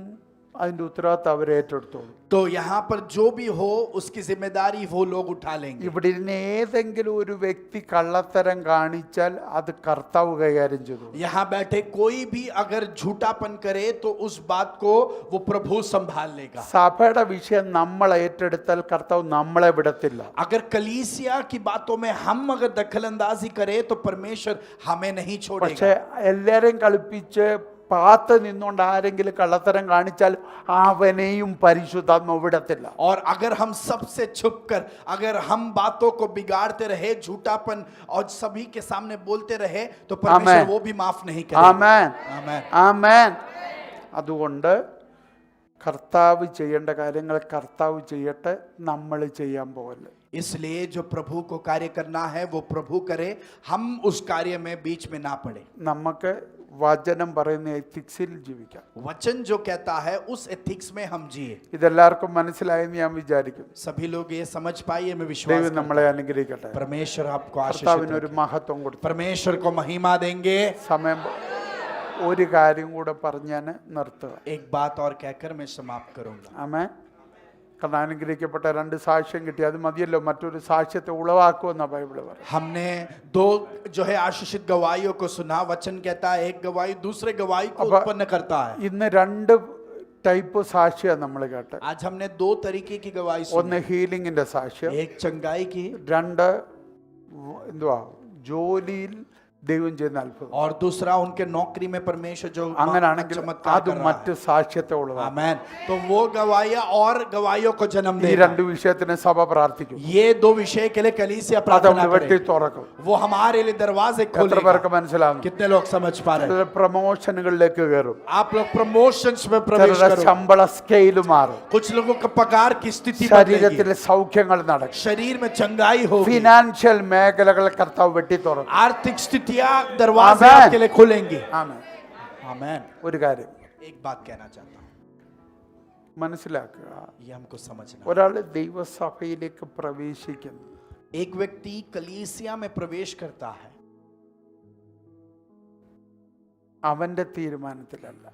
അതിന്റെ ഉത്തരവാദിത്തം അവർ ഏറ്റെടുത്തോളൂ. तो यहाँ पर जो भी हो उसकी जिम्मेदारी वो लोग उठा लेंगे. ഇവിടെ ഇരുന്ന് ഏതെങ്കിലും ഒരു വ്യക്തി കള്ളത്തരം കാണിച്ചാൽ അത് കർത്താവ് കൈകാര്യം ചെയ്തു. यहाँ बैठे कोई भी अगर झूठापन करे तो उस बात को वो प्रभु संभाल लेगा. സഭയുടെ വിഷയം നമ്മൾ ഏറ്റെടുത്താൽ കർത്താവ് നമ്മളെ വിടത്തില്ല. अगर कलीसिया की बातों में हम अगर दखलंदाजी करें तो परमेश्वर हमें नहीं പക്ഷെ छोड़ेगा. എല്ലാരെയും കളിപ്പിച്ച് പാത്ത് നിന്നുകൊണ്ട് ആരെങ്കിലും കള്ളത്തരം കാണിച്ചാൽ അവനെയും പരിശുദ്ധാത്മ വിടത്തില്ല. और अगर हम सबसे छुप कर अगर हम बातों को बिगाड़ते रहे, झूठापन और सभी के सामने बोलते रहे, तो परमेश्वर आमेन. वो भी माफ नहीं करेगा. ആമേൻ, आमेन. ആമേൻ. അതുകൊണ്ട് കർത്താവ് ചെയ്യേണ്ട കാര്യങ്ങൾ കർത്താവ് ചെയ്യട്ടെ, നമ്മൾ ചെയ്യാൻ പോകല്ല. इसलिए जो प्रभु को कार्य करना है वो प्रभु करे, हम उस कार्य में बीच में ना पड़े. നമുക്ക് വചനം പറയുന്ന എത്തിക്സിൽ ജീവിക്കാം. वचन जो कहता है उस एथिक्स में हम जिए. ഇതെല്ലാവർക്കും മനസ്സിലായെന്ന് ഞാൻ വിചാരിക്കും. सभी लोग ये समझ पाइए, मैं विश्वास ദൈവം करता നമ്മളെ അനുഗ്രഹിക്കട്ടെ. हूं. परमेश्वर आपको आशीष കർത്താവിന് ഒരു दे. മഹത്വം കൊടുത്തു. परमेश्वर को महिमा देंगे. സമയം ഒരു കാര്യം കൂടെ പറഞ്ഞ് ഞാൻ നിർത്തുക. एक बात और कहकर मैं समाप्त करूंगा. ആമേൻ. കാരണം അനുഗ്രഹിക്കപ്പെട്ട 2 സാക്ഷ്യം കിട്ടി, അത് മതിയല്ലോ മറ്റൊരു സാക്ഷ്യത്തെ ഉളവാക്കുമെന്ന ബൈബിള് പറയും. हमने 2 जो है आशीषित गवाहियों को सुना. वचन कहता है एक गवाही दूसरे गवाही को अब- उत्पन्न करता है. ഇന്ന് 2 ടൈപ്പ് സാക്ഷിയാണ് നമ്മൾ കേട്ടെ. आज हमने 2 तरीके की गवाही ഒന്ന് सुनी. ഹീലിംഗിന്റെ സാക്ഷ്യം, एक चंगाई की 2 എന്തുവാ ജോലിയിൽ ദൈവം ചെയ്യുന്ന അത്ഭുതം. और दूसरा उनके नौकरी में परमेश्वर जो അങ്ങനാണെങ്കിൽ चमत्कार അത് कर रहा മറ്റ് है. സാക്ഷ്യത്തെ ഉളവാക്കും. आमेन. तो वो गवाहियां और गवाहियों को जन्म ഈ देगा. 2 വിഷയത്തിന് സഭ പ്രാർത്ഥിക്കും. ये 2 विषय के लिए कलीसिया അത് प्रार्थना നമ്മൾ വെട്ടി करे. തുറക്കും. वो हमारे लिए दरवाजे എത്ര खोलेगा. പേർക്ക് മനസ്സിലാവുന്നു? कितने लोग समझ पा रहे हैं? ചിലർ പ്രൊമോഷനുകളിലേക്ക് കയറും, आप लोग प्रमोशंस में प्रवेश ചിലരുടെ करो. ശമ്പള സ്കെയിൽ മാറും, कुछ लोगों का पगार की स्थिति ശരീരത്തിൽ बदलेगी. സൗഖ്യങ്ങൾ നടക്കും, शरीर में चंगाई होगी. ഫിനാൻഷ്യൽ മേഖലകൾ കർത്താവ് വെട്ടി തുറക്കും. आर्थिक स्थितियां दरवाजे आमेन. आपके लिए खुलेंगी. ആമേൻ. आमेन. ഒരു കാര്യം एक बात कहना चाहता हूं, മനസ്സിലാക്കുക, ये हमको समझना. ഒരാൾ ദൈവസഭയിലേക്ക് പ്രവേശിക്കുന്നു, एक व्यक्ति कलीसिया में प्रवेश करता है, അവന്റെ തീരുമാനത്തിലല്ല.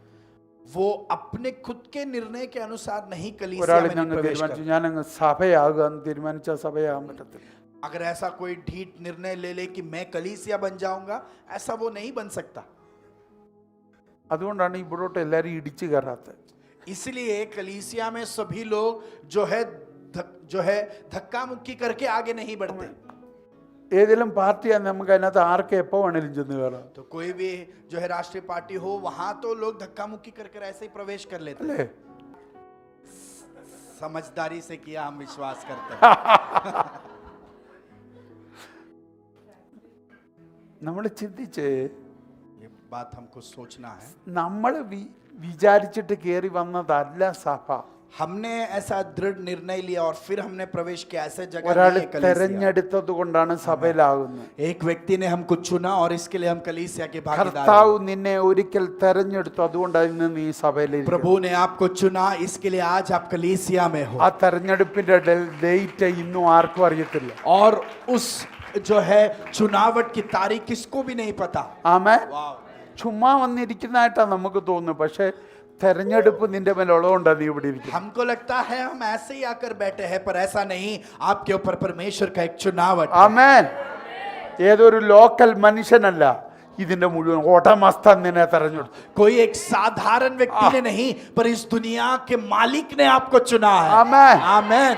वो अपने खुद के निर्णय के अनुसार नहीं कलीसिया ഒരാൾ में नहीं ഞങ്ങൾ प्रवेश തീരുമാനിച്ചു करता. ഞാനങ്ങ് സഭയാകുക എന്ന് തീരുമാനിച്ചാൽ സഭയാകാൻ പറ്റത്തില്ല. अगर ऐसा कोई ढीठ निर्णय ले ले कि मैं कलीसिया बन जाऊंगा, ऐसा वो नहीं बन सकता. അതുകൊണ്ടാണ് ഇവിടോട്ട് എല്ലാവരും ഇടിച്ചു കയറാത്തത്. इसलिए कलीसिया में सभी लोग जो है धक्का मुक्की करके आगे नहीं बढ़ते. ഏതെങ്കിലും പാർട്ടിയാണ് നമുക്ക് അതിനകത്ത് ആർക്ക് എപ്പോ വേണേലും ചെന്ന് കയറാം, तो कोई भी जो है राष्ट्रीय पार्टी हो, वहां तो लोग धक्का मुक्की कर ऐसे ही प्रवेश कर लेते हैं. അല്ലേ? समझदारी से किया, हम विश्वास करते हैं। നമ്മൾ ചിന്തിച്ച് ये बात हमको सोचना है। നമ്മൾ വിചാരിച്ചിട്ട് കയറി വന്നതല്ല സഭ. हमने ऐसा दृढ़ निर्णय लिया और फिर हमने प्रवेश किया, ऐसे जगह ഒരാൾ नहीं है कलीसिया। തെരഞ്ഞെടുത്തത് കൊണ്ടാണ് സഭയിലാകുന്നത്. एक व्यक्ति ने हमको चुना और इसके लिए हम कलीसिया के भागीदार കർത്താവ് हैं। നിന്നെ ഒരിക്കൽ തെരഞ്ഞെടുത്തു, അതുകൊണ്ടാണ് ഇന്ന് നീ സഭയിലിരിക്കുന്നത്. प्रभु ने आपको चुना, इसके लिए आज आप कलीसिया में हो। ആ തെരഞ്ഞെടുപ്പിന്റെ ഡേറ്റ് ഇന്നും ആർക്കും അറിയത്തില്ല. और उस जो है चुनावट की तारीख किसको भी नहीं पता। ആമേൻ. वाह। ചുമ്മാ വന്നിരിക്കുന്നതായിട്ടാ നമുക്ക് തോന്നുന്നു, പക്ഷെ തെരഞ്ഞെടുപ്പ് നിന്റെ മേലുള്ളതുകൊണ്ടാണ് നീ ഇവിടെ ഇരിക്കുന്നത്. हमको लगता है हम ऐसे ही आकर बैठे हैं, पर ऐसा नहीं, आपके ऊपर परमेश्वर का एक चुनावट है। ആമേൻ. ഏതൊരു ലോക്കൽ മനുഷ്യനല്ല, ഇതിന്റെ മുഴുവൻ ഉടമസ്ഥൻ നിന്നെ തെരഞ്ഞെടുത്തു. कोई एक साधारण व्यक्ति ने नहीं, पर इस दुनिया के मालिक ने आपको चुना है। ആമേൻ. आमेन।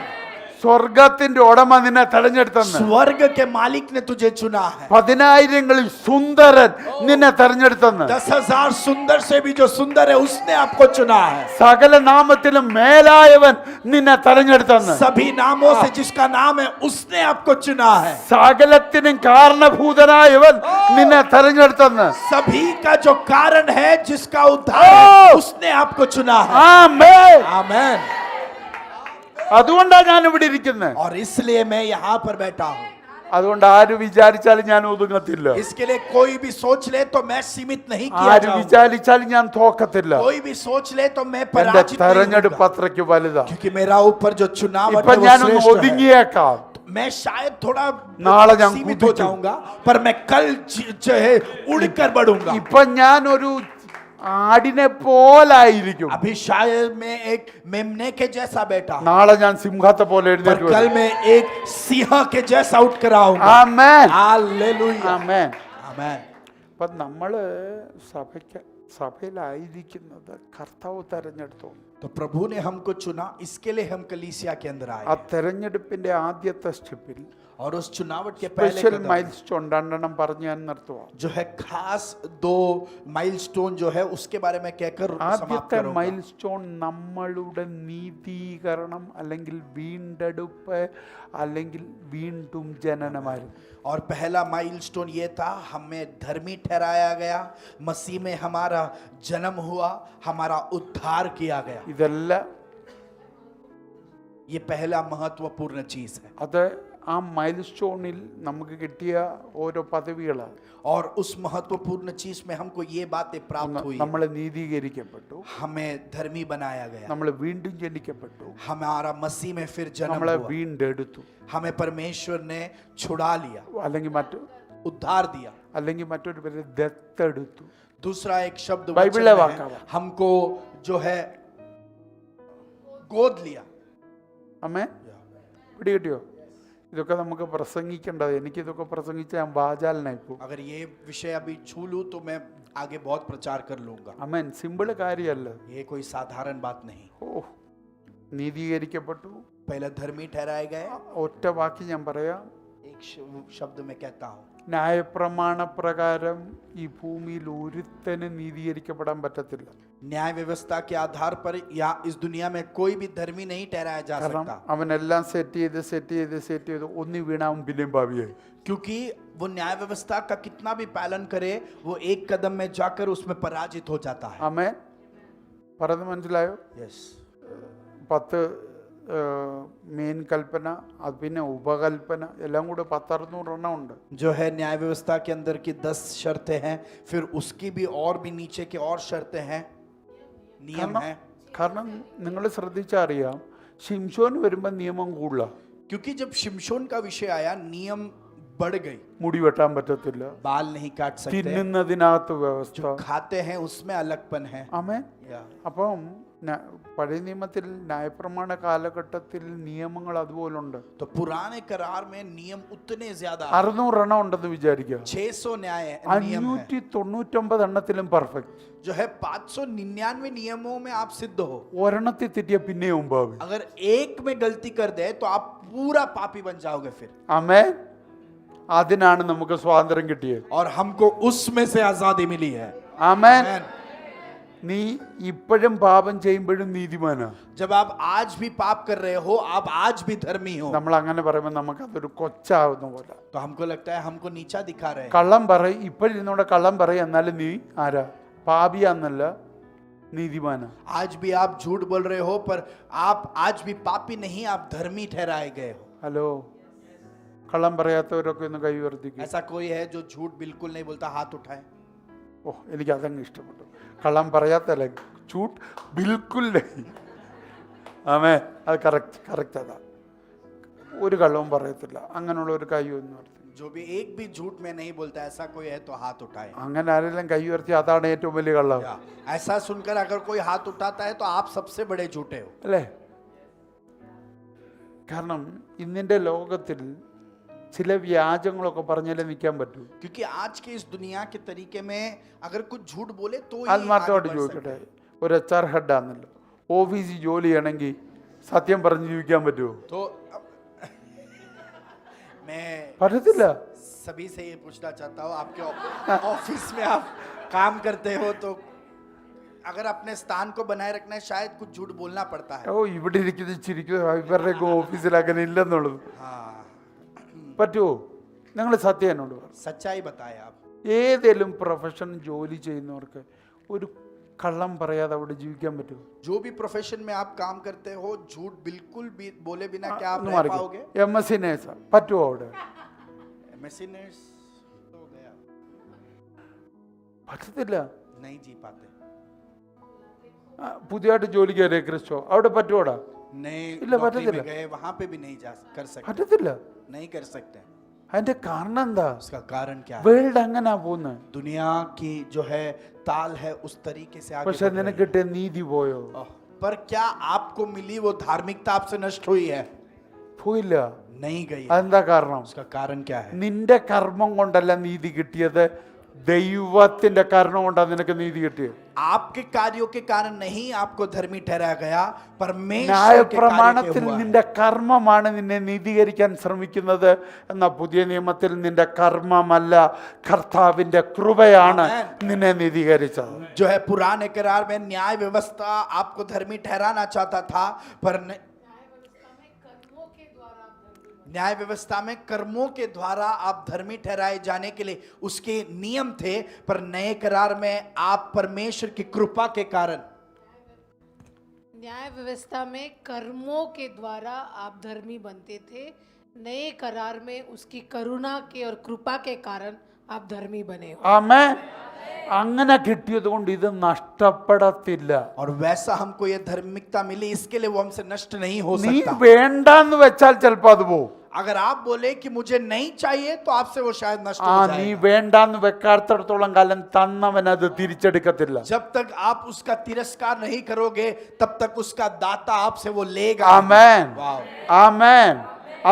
സ്വർഗത്തിന്റെ ഉടമ നിന്നെ തെരഞ്ഞെടുത്തെന്ന്. स्वर्ग के मालिक ने तुझे चुना है। 10,000 സുന്ദരൻ നിന്നെ തെരഞ്ഞെടുത്തെന്ന്. 10,000 सुंदर से भी जो सुंदर है उसने आपको चुना है। സകല നാമത്തിലും മേലായവൻ നിന്നെ തെരഞ്ഞെടുത്തെന്ന്. सभी नामों से जिसका नाम है उसने आपको चुना है। സകലത്തിനും കാരണഭൂതനായവൻ നിന്നെ തെരഞ്ഞെടുത്തെന്ന്. सभी का जो कारण है, जिसका उद्धार है, उसने आपको चुना है। ആമേൻ. आमेन। അതുകൊണ്ടാണ് ഞാൻ ഇവിടെ ഇരിക്കുന്നത്. और इसलिए मैं यहाँ पर बैठा हूँ। അതുകൊണ്ട് ആര് വിചാരിച്ചാലും ഞാൻ ഒതുങ്ങത്തില്ല. इसके लिए कोई भी सोच ले तो मैं सीमित नहीं किया ആര് जाऊंगा। വിചാരിച്ചാലും ഞാൻ തോക്കത്തില്ല. कोई भी सोच ले तो मैं എന്റെ पराजित नहीं തെരഞ്ഞെടുപ്പ് होऊंगा। അത്രയ്ക്ക് വലുതാ. क्योंकि मेरा ऊपर जो चुनाव ഇപ്പൊ है वो ഞാനൊന്ന് श्रेष्ठ है। ഒതുങ്ങിയേക്കാം. मैं शायद थोड़ा നാളെ ഞാൻ सीमित हो കുതിക്കും. जाऊंगा, पर मैं कल जो है उड़कर बढ़ूंगा। ഇപ്പൊ ഞാനൊരു ആടിനെ പോലായിരിക്കും. अभी शायद मैं एक मेमने के जैसा बैठा हूं, നാളെ ഞാൻ സിംഹത്തെ പോലെ पर എഴുന്നേറ്റ് कल വരും. मैं एक सिंह के जैसा उठ कर आऊंगा। ആമേൻ. हालेलुया। ആമേൻ. आमेन। അപ്പൊ നമ്മള് സഭയിലായിരിക്കുന്നത് കർത്താവ് തെരഞ്ഞെടുത്തു. तो प्रभु ने हमको चुना, इसके लिए हम कलीसिया के अंदर ആ आए। തെരഞ്ഞെടുപ്പിന്റെ ആദ്യത്തെ സ്റ്റെപ്പിൽ और उस चुनावट के पहले സ്പെഷ്യൽ कदम മൈൽ സ്റ്റോൺ 2 പറഞ്ഞു ഞാൻ നിർത്തുക. जो है खास 2 माइलस्टोन जो है उसके बारे में कहकर समाप्त ആദ്യത്തെ करूंगा। മൈൽ സ്റ്റോൺ നമ്മളുടെ നീതീകരണം അല്ലെങ്കിൽ വീണ്ടെടുപ്പ് അല്ലെങ്കിൽ വീണ്ടും ജനനമായിരുന്നു. और पहला माइलस्टोन ये था, हमें धर्मी ठहराया गया, मसीह में हमारा जन्म हुआ, हमारा उद्धार किया गया। ഇതെല്ലാം ये पहला महत्वपूर्ण चीज है। അത് ആ മൈൽ സ്റ്റോണിൽ നമുക്ക് കിട്ടിയ ഓരോ പദവികളാണ്. और उस महत्वपूर्ण चीज में हमको ये बातें प्राप्त हुई। നമ്മൾ നീതീകരിക്കപ്പെട്ടു, हमें धर्मी बनाया गया, നമ്മൾ വീണ്ടും ജനിക്കപ്പെട്ടു, हमारा मसीह में फिर जन्म നമ്മളെ हुआ, വീണ്ടെടുത്തു, हमें परमेश्वर ने छुड़ा लिया, അല്ലെങ്കിൽ उद्धार दिया। അല്ലെങ്കിൽ മറ്റൊരു പേര് ദത്തെടുത്തു. दूसरा एक शब्द बाइबल वचन में वाक्य है, है। हमको जो है गोद लिया। അമ്മേ പിടി കിട്ടിയോ? ഇതൊക്കെ നമുക്ക് പ്രസംഗിക്കേണ്ടത്. എനിക്കിതൊക്കെ പ്രസംഗിച്ച് ഞാൻ വാചാലനായി പോകും. अगर ये विषय अभी छू लूं तो मैं आगे बहुत प्रचार कर लूंगा। അമ്മേൻ. സിമ്പിൾ കാര്യമല്ല. ये कोई साधारण बात नहीं। ഓ, നീതീകരിക്കപ്പെട്ടു. पहले धर्मी ठहराए गए। ഒറ്റ വാക്ക് ഞാൻ പറയാം. एक शब्द में कहता हूँ, ന്യായപ്രമാണ പ്രകാരം ഈ ഭൂമിയിൽ ഒരുത്തന് നീതീകരിക്കപ്പെടാൻ പറ്റത്തില്ല. न्याय व्यवस्था के आधार पर या इस दुनिया में कोई भी धर्मी नहीं ठहराया जा കാരണം सकता, അവനെല്ലാം സെറ്റ് ചെയ്ത് ഒന്നി വീണാവും പിന്നെയും ഭാവിയായി. क्योंकि वो न्याय व्यवस्था का कितना भी पालन करे, वो एक कदम में जाकर उसमें पराजित हो जाता है। അമ്മേൻ. പറഞ്ഞത് മനസ്സിലായോ? यस। 10 മെയിൻ കൽപ്പന, അത് പിന്നെ ഉപകൽപ്പന, എല്ലാം കൂടെ 10-600 എണ്ണം ഉണ്ട്. जो है न्याय व्यवस्था के अंदर की 10 शर्तें हैं, फिर उसकी भी और भी नीचे की और शर्तें हैं, नियम हैं। കാരണം നിങ്ങൾ ശ്രദ്ധിച്ചാൽ അറിയാം, ശിംശോൻ വരുമ്പോൾ നിയമം കൂടുതല. क्योंकि जब शिमशोन का विषय आया, नियम बढ़ गई। മുടി വെട്ടാൻ പറ്റത്തില്ല, बाल नहीं काट सकते, തിന്നുന്നതിനകത്ത് വ്യവസ്ഥ. जो खाते हैं उसमें अलगपन है। ആമേൻ. അപ്പം പഴയ നിയമത്തിൽ ന്യായപ്രമാണ കാലഘട്ടത്തിൽ നിയമങ്ങൾ അതുപോലുണ്ട്. तो पुराने करार में नियम उतने ज्यादा, 600 എണ്ണം उണ്ടെന്ന് വിചാരിക്കുക. 600 न्याय नियम है, 599 എണ്ണത്തിലും പെർഫെക്റ്റ്. जो है 599 नियमों में आप सिद्ध हो। ഒരെണ്ണത്തിൽ തെറ്റിയ പിന്നെയും ഭാവി. अगर एक में गलती कर दे तो आप पूरा पापी बन जाओगे फिर। ആമേൻ. അതിനാണ് നമുക്ക് സ്വാതന്ത്ര്യം കിട്ടിയത്. और हमको उसमें से आजादी मिली है। ആമേൻ. आमेन। നീ ഇപ്പോഴും പാപം ചെയ്യുമ്പോഴും നീതിമാനാ. जब आप आज भी पाप कर रहे हो, आप आज भी धर्मी हो. നമ്മൾ അങ്ങനെ പറയുമ്പോൾ നമുക്ക് അതൊരു കൊച്ചാവുന്ന പോലെ. तो हमको लगता है हमको नीचा दिखा रहे हैं. കള്ളം പറയും, ഇപ്പോഴിരുന്നോടെ കള്ളം പറയും, എന്നാലും നീ ആരാ? പാപിയാന്നല്ല, നീതിമാനാ. आज भी आप झूठ बोल रहे हो, पर आप आज भी पापी नहीं, आप धर्मी ठहराए गए हो. ഹലോ, കള്ളം പറയാത്തവരൊക്കെ ഒന്ന് കൈ ഉയർത്തിക്കുക. ऐसा कोई है जो झूठ बिल्कुल नहीं बोलता? हाथ उठाए. ഓ, എനിക്ക് അതങ്ങ് ഇഷ്ടപ്പെട്ടു. കള്ളം പറയാത്തല്ല, ചൂട്ട് ബിൽക്കുൽ നഹി. ആമേ, അത് കറക്റ്റ് അതാ. ഒരു കള്ളവും പറയത്തില്ല. അങ്ങനെയുള്ള ഒരു കൈ ഒന്ന് ഉയർത്തി. जो भी एक भी झूठ में नहीं बोलता, ऐसा कोई है तो हाथ उठाए. അങ്ങനെ ആരെല്ലാം കൈ ഉയർത്തി, അതാണ് ഏറ്റവും വലിയ കള്ളം. ऐसा सुनकर अगर कोई हाथ उठाता है तो आप सबसे बड़े झूठे हो. അല്ലേ? കാരണം ഇന്നിന്റെ ലോകത്തിൽ ചില വ്യാജങ്ങളൊക്കെ പറഞ്ഞാലേ നിൽക്കാൻ പറ്റൂ. क्योंकि आज के इस दुनिया के तरीके में अगर कुछ झूठ बोले तो ही ആത്മാർത്ഥമായിട്ട് आगे बढ़ ചോദിക്കട്ടെ, सकते हैं. ഒരു HR ഹെഡാന്നല്ലോ, ഓഫീസിൽ ജോലി ചെയ്യണമെങ്കിൽ സത്യം പറഞ്ഞ് ജീവിക്കാൻ പറ്റുമോ? तो मैं പറ്റത്തില്ല. सभी से ये पूछना चाहता हूँ, आपके ऑफिस में आप काम करते हो तो अगर अपने स्थान को बनाए रखना है, शायद कुछ झूठ बोलना पड़ता है. ഓ, ഇവിടെ ഇരിക്കുന്നത് ചിരിക്കുന്നത് ഇവരുടെയൊക്കെ ഓഫീസിൽ അങ്ങനെ ഇല്ലെന്നുള്ളത്. हाँ, പറ്റുമോ? നിങ്ങൾ സത്യം എന്നോട് പറ. सच्चाई बताए आप. ഏതെങ്കിലും പ്രൊഫഷൻ ജോലി ചെയ്യുന്നവർക്ക് ഒരു കള്ളം പറയാതെ അവിടെ ജീവിക്കാൻ പറ്റുമോ? जो भी प्रोफेशन में आप काम करते हो, झूठ बिल्कुल भी बोले बिना क्या आप ഒന്ന് रह മാറിക്കോ. पाओगे? MSc നേഴ്സാ, പറ്റുമോ അവിടെ? मशीनर्स तो गया, പറ്റത്തില്ല. नहीं जी पाते. പുതിയതായിട്ട് ജോലിക്ക് കയറിയ ക്രിസ്റ്റോ, അവിടെ പറ്റുമോടാ? नहीं, इल्ला नौकरी पटतिल्ला. में गए वहां पे भी नहीं जा कर सकते. പറ്റത്തില്ല. नहीं कर सकते. അതിന്റെ കാരണം എന്താ? उसका कारण क्या है? വേൾഡ് അങ്ങനാ പോകുന്നത്. दुनिया की जो है ताल है उस तरीके से आगे പക്ഷെ बढ़ रही നിനക്ക് കിട്ടിയ നീതി പോയോ? है. पर क्या आपको मिली वो धार्मिकता आपसे नष्ट हुई है? പോയില്ല. नहीं गई. അതെന്താ കാരണം? उसका कारण क्या है? നിന്റെ കർമ്മം കൊണ്ടല്ല നീതി കിട്ടിയത്, ദൈവത്തിന്റെ കാരണം കൊണ്ടാണ് നിനക്ക് നീതി കിട്ടിയത്. आपके कार्यों के कारण नहीं आपको धर्मी ठहराया गया, परमेश्वर के कार्य के ന്യായപ്രമാണത്തിൽ हुआ है. നിന്റെ കർമ്മമാണ് നിന്നെ നീതീകരിക്കാൻ ശ്രമിക്കുന്നത്. എന്നാൽ പുതിയ നിയമത്തിൽ നിന്റെ കർമ്മമല്ല, കർത്താവിന്റെ കൃപയാണ് നിന്നെ നീതീകരിച്ചത്. जो है पुराने करार में न्याय व्यवस्था आपको धर्मी ठहराना चाहता था, पर न्याय व्यवस्था में कर्मों के द्वारा आप धर्मी ठहराए जाने के लिए उसके नियम थे, पर नए करार में आप परमेश्वर की कृपा के कारण, न्याय व्यवस्था में कर्मों के द्वारा आप धर्मी बनते थे, नए करार में उसकी करुणा के और कृपा के कारण आप धर्मी बने हो. ആമേൻ. അങ്ങനെ കിട്ടിയത് കൊണ്ട് ഇത് നഷ്ടപ്പെടത്തില്ല. और वैसा हमको ये धार्मिकता मिली, इसके लिए वो हमसे नष्ट नहीं हो നീ सकता. വേണ്ടാന്ന് വെച്ചാൽ ചിലപ്പോ അത് പോവും. अगर आप बोले कि मुझे नहीं चाहिए तो आपसे वो शायद नष्ट ആ, हो നീ जाएगा. വേണ്ടാന്ന് വെക്കാത്തിടത്തോളം കാലം തന്നവൻ അത് തിരിച്ചെടുക്കത്തില്ല. जब तक आप उसका तिरस्कार नहीं करोगे, तब तक उसका दाता आपसे वो लेगा. ആമേൻ. वाव. ആമേൻ.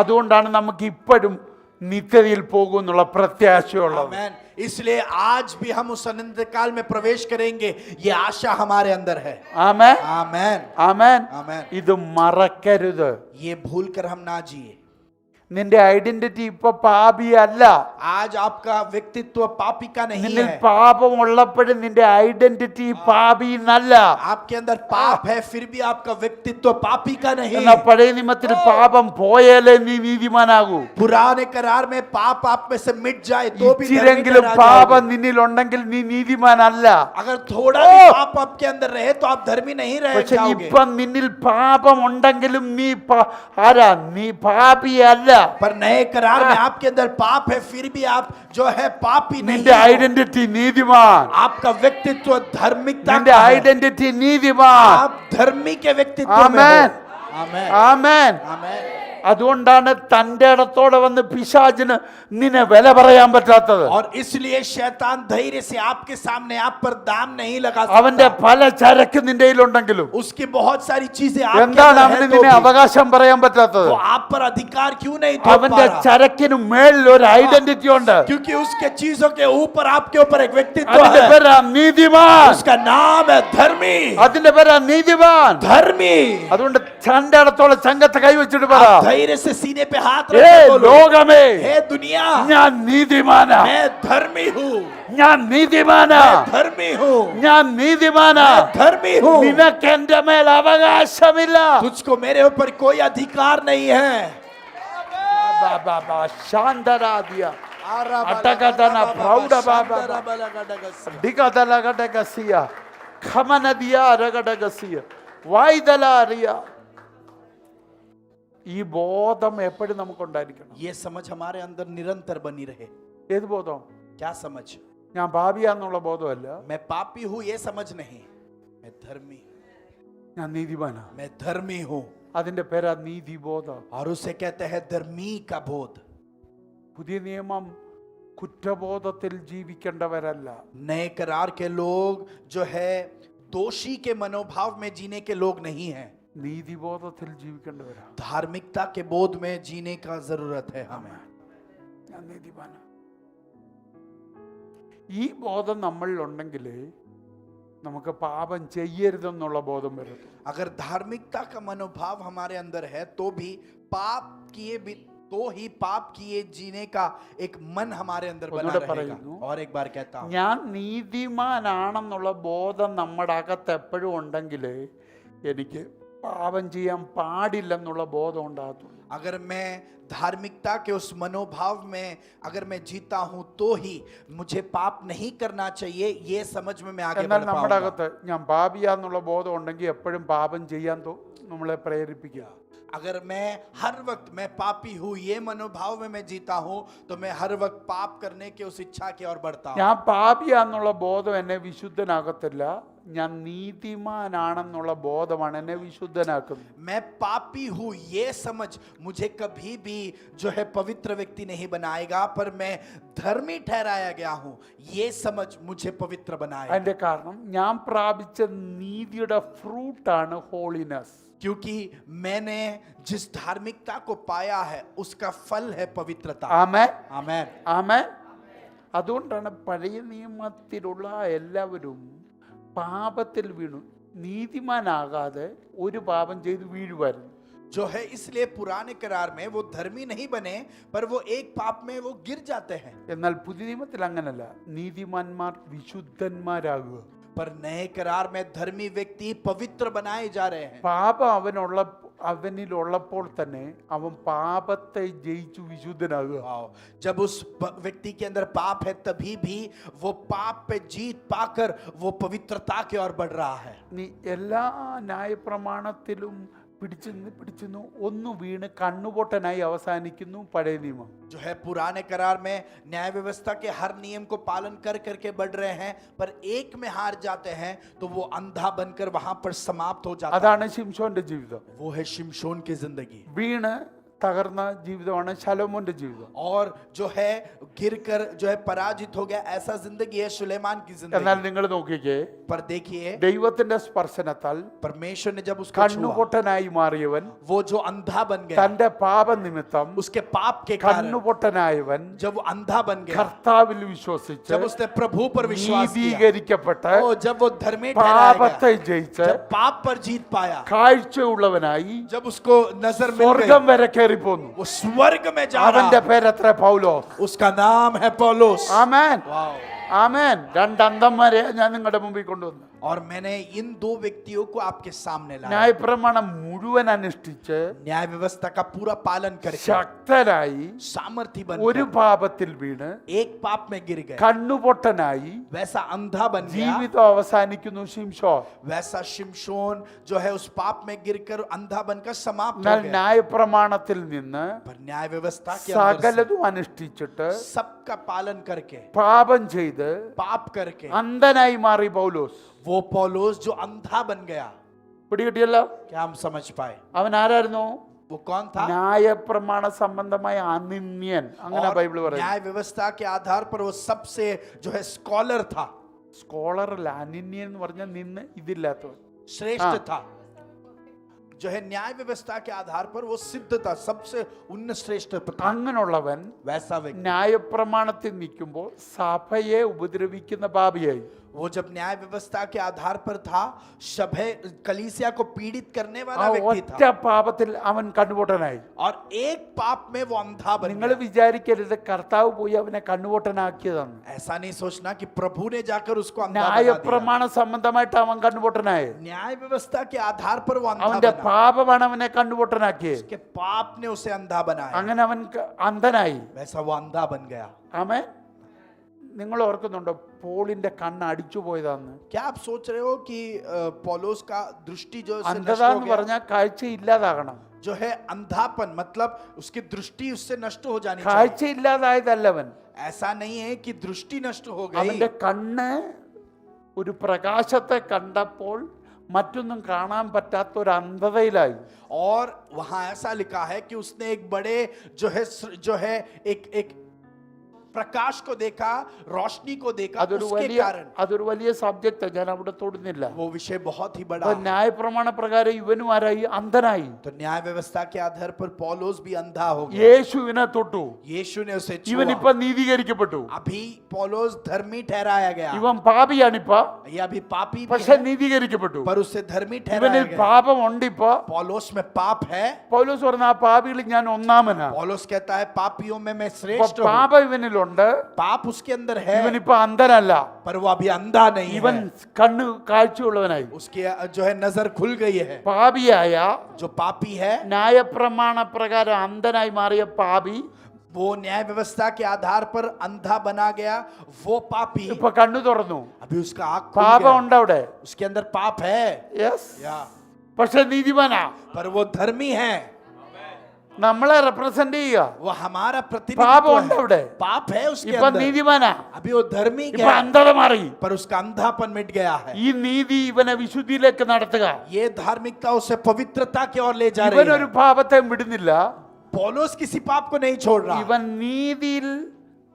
അതുകൊണ്ടാണ് നമുക്ക് ഇപ്പോഴും നിത്യതയിൽ പോകുന്നുള്ള പ്രത്യാശയുള്ളത്. आमेन. इसलिए आज भी हम उस अनंत काल में प्रवेश करेंगे, ये आशा हमारे अंदर है. ആമേൻ. आमेन. ആമേൻ. आमेन. ഇത് മറക്കരുത്. ये भूल कर हम ना जिए. നിന്റെ ഐഡന്റിറ്റി ഇപ്പൊ പാപിയല്ല. आज आपका व्यक्तित्व पापी का नहीं നിന്നിൽ है. പാപം ഉള്ളപ്പോഴും നിന്റെ ഐഡന്റിറ്റി പാപി എന്നല്ല. आपके अंदर पाप है, फिर भी आपका व्यक्तित्व पापी का नहीं. എന്നാ പഴയ നിയമത്തിൽ പാപം പോയാലേ നീ നീതിമാനാകൂ. पुराने करार में पाप आप में से मिट जाए तो भी धर्मी ഇച്ചിരെങ്കിലും ठहरा പാപം जाओगे. നിന്നിൽ ഉണ്ടെങ്കിൽ നീ നീതിമാനല്ല. अगर थोड़ा भी पाप आपके अंदर रहे तो आप धर्मी नहीं रह പക്ഷെ जाओगे. ഇപ്പം നിന്നിൽ പാപം ഉണ്ടെങ്കിലും നീ ആരാ? നീ പാപിയല്ല. पर नए करार में आपके अंदर पाप है, फिर भी आप जो है पापी नहीं നിന്റെ हो. ഐഡന്റിറ്റി നീതിമാൻ. आपका व्यक्तित्व धार्मिकता നിന്റെ का है. ഐഡന്റിറ്റി നീതിമാൻ. आप धर्मी के व्यक्तित्व में ആമേൻ. हो. आमेन. ആമേൻ. आमेन. അതുകൊണ്ടാണ് തന്റെ ഇടത്തോടെ വന്ന് പിശാചിന് നിന്നെ വില പറയാൻ പറ്റാത്തത്. और इसलिए शैतान धैर्य से आपके सामने आप पर दाम नहीं लगा അവന്റെ सकता. പല ചരക്ക് നിന്റെ കയ്യിലുണ്ടെങ്കിലും उसकी बहुत सारी चीजें आपके എന്താണ് अंदर അവന് है तो നിന്നെ भी അവകാശം പറയാൻ പറ്റാത്തത്? वो आप पर अधिकार क्यों नहीं थोप അവന്റെ पा रहा? ചരക്കിന് മേളിൽ ഒരു ഐഡന്റിറ്റി ഉണ്ട്. क्योंकि उसके चीजों के ऊपर आपके ऊपर एक व्यक्तित्व അതിന്റെ है. പേരാ നീതിമാൻ. उसका नाम है धर्मी. അതിന്റെ പേരാ നീതിമാൻ. धर्मी. അതുകൊണ്ട് ചന്റെ ഇടത്തോളം ചങ്കത്ത് കൈവച്ചിട്ട് പറ, आप धैर्य से सीने पे हाथ ഏ रख के बोलो, ലോകമേ हे दुनिया, ഞാൻ നീതിമാനാ, मैं धर्मी हूँ, ഞാൻ നീതിമാനാ, मैं धर्मी हूँ, ഞാൻ നീതിമാനാ. मैं धर्मी हूँ। നിനക്ക് എന്റെ മേൽ അവകാശമില്ല. तुझको मेरे ऊपर कोई अधिकार नहीं है। ശാന്തരാദിയ അടകതന പ്രൗഢ ബാബ ഡിഗതലഗടഗസിയ ഖമനദിയ അരഗടഗസിയ വായ്ദലാരിയ. ഈ ബോധം എപ്പോഴും നമുക്കുണ്ടായിരിക്കണം. ये समझ हमारे अंदर निरंतर बनी रहे। ഏത് ബോധം? क्या समझ? ഞാൻ പാപിയാന്നുള്ള ബോധമല്ല, मैं पापी हूँ ये समझ नहीं, मैं धर्मी, ഞാൻ നീതിമാനാ. मैं धर्मी हूँ, അതിന്റെ പേരാ നീതിബോധം. और उसे कहते हैं धर्मी का बोध। പുതിയ നിയമം കുറ്റബോധത്തിൽ ജീവിക്കേണ്ടവരല്ല. नए करार के लोग जो है दोषी के मनोभाव में जीने के लोग नहीं हैं, നീതിബോധത്തിൽ ജീവിക്കേണ്ടവരാ. धार्मिकता के बोध में जीने का जरूरत है हमें। ഞാൻ നീതിമാനാ. ഈ ബോധം നമ്മളിൽ ഉണ്ടെങ്കിൽ നമുക്ക് പാപം ചെയ്യരുതെന്നുള്ള ബോധം വരും. अगर धार्मिकता का मनोभाव हमारे अंदर है तो भी पाप किए भी तो ही पाप किए जीने का एक मन हमारे अंदर बना ഒന്നുകൂടെ रहेगा। പറയുന്നു. और एक बार कहता हूं, ഞാൻ നീതിമാനാണെന്നുള്ള ബോധം നമ്മുടെ അകത്ത് എപ്പോഴും ഉണ്ടെങ്കിൽ എനിക്ക് പാപം ചെയ്യാൻ പാടില്ലെന്നുള്ള ബോധം ഉണ്ടാകത്തുള്ളൂ. अगर मैं धार्मिकता के उस मनोभाव में अगर मैं जीता हूं तो ही मुझे पाप नहीं करना चाहिए, ये समझ में मैं आगे എന്നാൽ बढ़ നമ്മുടെ पाऊंगा। അകത്ത് ഞാൻ പാപിയാന്നുള്ള ബോധം ഉണ്ടെങ്കിൽ എപ്പോഴും പാപം ചെയ്യാൻ നമ്മളെ പ്രേരിപ്പിക്കുക. अगर मैं हर वक्त मैं पापी हूं ये मनोभाव में मैं जीता हूं तो मैं हर वक्त पाप करने के उस इच्छा की ओर बढ़ता हूं। ഞാൻ പാപിയാന്നുള്ള ബോധം എന്നെ വിശുദ്ധനാകത്തില്ല, ഞാൻ നീതിമാനാണെന്നുള്ള ബോധമാണ് എന്നെ വിശുദ്ധനാക്കുന്നത്. मैं पापी हूं ये समझ मुझे कभी भी जो है पवित्र व्यक्ति नहीं बनाएगा, पर मैं धर्मी ठहराया गया हूं ये समझ मुझे पवित्र बनाएगा। അതിന്റെ കാരണം ഞാൻ പ്രാപിച്ച നീതിയുടെ ഫ്രൂട്ടാണ് ഹോളിനെസ്. क्योंकि मैंने जिस धार्मिकता को पाया है उसका फल है पवित्रता। ആമേൻ, आमेन। ആമേൻ. അതുകൊണ്ടാണ് പഴയ നിയമത്തിലുള്ള എല്ലാവരും പാപത്തിൽ വീണു. നീതിമാനാകാതെ ഒരു പാപം ചെയ്ത് വീഴുമായിരുന്നു. जो है इसलिए पुराने करार में वो धर्मी नहीं बने, पर वो एक पाप में वो गिर जाते हैं। എന്നാൽ പുതിയ നിയമത്തിൽ അങ്ങനല്ല, നീതിമാന്മാർ വിശുദ്ധന്മാരാകുക. पर नए करार में धर्मी व्यक्ति पवित्र बनाए जा रहे हैं। പാപം അവനിലുള്ളപ്പോൾ തന്നെ അവൻ പാപത്തെ ജയിച്ചു വിശുദ്ധനാകുക. वाओ, जब उस व्यक्ति के अंदर पाप है तभी भी वो पाप पे जीत पाकर वो पवित्रता की ओर बढ़ रहा है। നീ എല്ലാ ന്യായപ്രമാണത്തിലും പിടിച്ചു ഒന്ന് വീണ് കണ്ണുപൊട്ടനായി അവസാനിക്കുന്നു പഴയ നിയമം. जो है पुराने करार में न्याय व्यवस्था के हर नियम को पालन कर करके बढ़ रहे हैं, पर एक में हार जाते हैं तो वो अंधा बनकर वहां पर समाप्त हो जाता है। അതാണ് ശിംശോന്റെ ജീവിതം. वो है शिमशोन की जिंदगी। വീണ് തകർന്ന ജീവിതമാണ് ശലോമോന്റെ ജീവിതം. और जो है गिरकर जो है पराजित हो गया, ऐसा जिंदगी है सुलेमान की എന്നാൽ जिंदगी। നിങ്ങൾ നോക്കിക്കേ, पर देखिए ദൈവത്തിന്റെ സ്പർശനത്താൽ परमेश्वर ने जब उसको छुआ, കണ്ണുപൊട്ടനായി മാറിയവൻ, वो जो अंधा बन गया തന്റെ പാപനിമിത്തം उसके पाप के कारण, കണ്ണുപൊട്ടനായവൻ जब वो अंधा बन गया, കർത്താവിൽ വിശ്വസിച്ച് जब उसने प्रभु पर विश्वास किया, നീതീകരിക്കപ്പെട്ട് ओ जब वो धर्मी ठहराया പാപത്തെ गया, ജയിച്ച് जब पाप पर जीत पाया, കാഴ്ചയുള്ളവനായി जब उसको नजर मिल സ്വർഗം गई, വരെ കയറി പോന്നു. वो स्वर्ग में जा അവന്റെ रहा, പേരെത്ര? പൗലോസ്. उसका नाम है पौलुस। ആമേൻ, वाओ। ആമേൻ. രണ്ട് അന്ധന്മാരെ ഞാൻ നിങ്ങളുടെ മുമ്പിൽ കൊണ്ടുവന്നു. और मैंने इन दो व्यक्तियों को आपके सामने लाया, ന്യായപ്രമാണം മുഴുവൻ അനുഷ്ഠിച്ച് न्याय व्यवस्था का पूरा पालन करके ശക്തരായി सामर्थी ഒരു बनकर പാപത്തിൽ വീണ് एक पाप में गिर गए, കണ്ണുപൊട്ടനായി वैसा अंधा बन गया, ജീവിതം അവസാനിക്കുന്നു ശിംശോൻ. वैसा शिमशोन जो है उस पाप में गिरकर अंधा बनकर समाप्त हो എന്നാൽ गया। ന്യായപ്രമാണത്തിൽ നിന്ന് पर न्याय व्यवस्था के अंदर സകലതും അനുഷ്ഠിച്ചിട്ട് से सबका पालन करके പാപം ചെയ്ത് पाप करके അന്ധനായി മാറി പൗലോസ്. वो पौलुस जो अंधा बन गया। പിടികിട്ടിയല്ലോ? क्या हम समझ पाए? അവൻ ആരായിരുന്നു? वो कौन था? ന്യായപ്രമാണ സംബന്ധമായ അനിന്യൻ, അങ്ങനെ और ബൈബിൾ പറയുന്നു. न्याय व्यवस्था के आधार पर वो सबसे जो है स्कॉलर था, സ്കോളർ അല്ല, അനിന്യൻ എന്ന് പറഞ്ഞാൽ നിന്ന് ഇതില്ലാത്തവൻ. श्रेष्ठ हाँ। था। जो है न्याय व्यवस्था के आधार पर वो सिद्ध था, सबसे उन्नत श्रेष्ठ था। അങ്ങനെയുള്ളവൻ वैसा व्यक्ति ന്യായപ്രമാണത്തിൽ നിൽക്കുമ്പോൾ സഭയെ ഉപദ്രവിക്കുന്ന പാപിയായി. वो जब न्याय व्यवस्था के आधार पर था, सभे कलीसिया को पीड़ित करने ആ वाला व्यक्ति ഒറ്റ था, പാപത്തിൽ അവൻ കണ്ണുപൊട്ടനായി. और एक पाप में वो अंधा बन നിങ്ങൾ गया। വിചാരിക്കരുത് കർത്താവ് പോയി അവനെ കണ്ണുപൊട്ടനാക്കിയതാണ്. ऐसा नहीं सोचना कि प्रभु ने जाकर उसको अंधा बना दिया। ന്യായപ്രമാണ സംബന്ധമായിട്ട് അവൻ കണ്ണുപൊട്ടനായത്. न्याय व्यवस्था के आधार पर वो अंधा അവന്റെ बना, പാപമാണ് അവനെ കണ്ണുപൊട്ടനാക്കിയത്. उसके पाप ने उसे अंधा बनाया, അങ്ങനെ അവൻ അന്ധനായി. वैसा वो अंधा बन गया। ആമേൻ. നിങ്ങൾ ഓർക്കുന്നുണ്ടോ പോളിന്റെ കണ്ണ് അടിച്ചു പോയതാന്ന്? क्या आप सोच रहे हो कि पौलुस का दृष्टि जो उससे नष्ट അന്ധത हो എന്ന് गया? പറഞ്ഞാൽ കാഴ്ച ഇല്ലാതാകണം. जो है अंधापन, मतलब उसकी दृष्टि उससे नष्ट हो जानी चाहिए। കാഴ്ച ഇല്ലാതായതല്ല അവൻ. ऐसा नहीं है कि दृष्टि नष्ट हो गई, അവന്റെ കണ്ണ് ഒരു പ്രകാശത്തെ കണ്ടപ്പോൾ മറ്റൊന്നും കാണാൻ പറ്റാത്ത ഒരു അന്ധതയിലായി. और वहां ऐसा लिखा है कि उसने एक बड़े जो है एक प्रकाश को देखा, रोशनी को देखा, उसके कारण। അതൊരു വലിയ സബ്ജക്റ്റ്, ഞാൻ അവിടെ തൊടുന്നില്ല. वो विषय बहुत ही बड़ा അപ്പൊ है। ന്യായപ്രമാണ പ്രകാരം ഇവനും ആരായി? അന്ധനായി. तो न्याय व्यवस्था के आधार पर पौलुस भी अंधा हो गया। യേശുവിനെ തൊട്ടു. यीशु ने उसे ഇവൻ छुआ। ഇപ്പൊ നീതീകരിക്കപ്പെട്ടു. अभी पौलुस धर्मी ठहराया गया, ഇവൻ പാപിയാണിപ്പ, ये अभी पापी भी പക്ഷെ है, നീതീകരിക്കപ്പെട്ടു. पर उससे धर्मी ഇവനിൽ ठहराया गया। പാപം ഉണ്ടിപ്പോ. पौलुस में पाप है। പൗലോസ് പറഞ്ഞ ആ പാപികളിൽ ഞാൻ ഒന്നാമനാ. पौलुस कहता है पापियों में मैं അപ്പൊ श्रेष्ठ हूँ। പാപം ഇവനിലുണ്ട്. पाप उसके अंदर है, ഇവനിപ്പോ അന്ധനല്ല, पर वो अभी अंधा नहीं ഇവൻ है। കണ്ണ് കാഴ്ചയുള്ളവനായി. उसकी जो है नजर खुल गई है। പാപിയായ जो पापी है, ന്യായപ്രമാണ പ്രകാരം അന്ധനായി മാറിയ പാപി वो न्याय व्यवस्था के आधार पर अंधा बना गया, वो पापी ഇപ്പൊ കണ്ണു തുറന്നു. अभी उसका आँख खुल പാപം गया। ഉണ്ട് അവിടെ. उसके अंदर पाप है, യെസ്. या പക്ഷെ നീതിമാനാ. पर वो धर्मी है, നമ്മളെ റെപ്രസെന്റ് ചെയ്യുക. वो हमारा പാപം प्रतिनिधित्व ഉണ്ട് है। അവിടെ. पाप है उसके ഇപ്പൊ अंदर, നീതിമാനാ. अभी वो धर्मी ഇപ്പൊ है, അന്ധത മാറി. पर उसका अंधापन मिट गया है। ഈ നീതി ഇവനെ വിശുദ്ധിയിലേക്ക് നടത്തുക. ये धार्मिकता उसे पवित्रता की ओर ले जा रही ഇവനൊരു है। പാപത്തെ വിടുന്നില്ല. पौलुस किसी पाप को नहीं छोड़ रहा, ഇവൻ നീതിയിൽ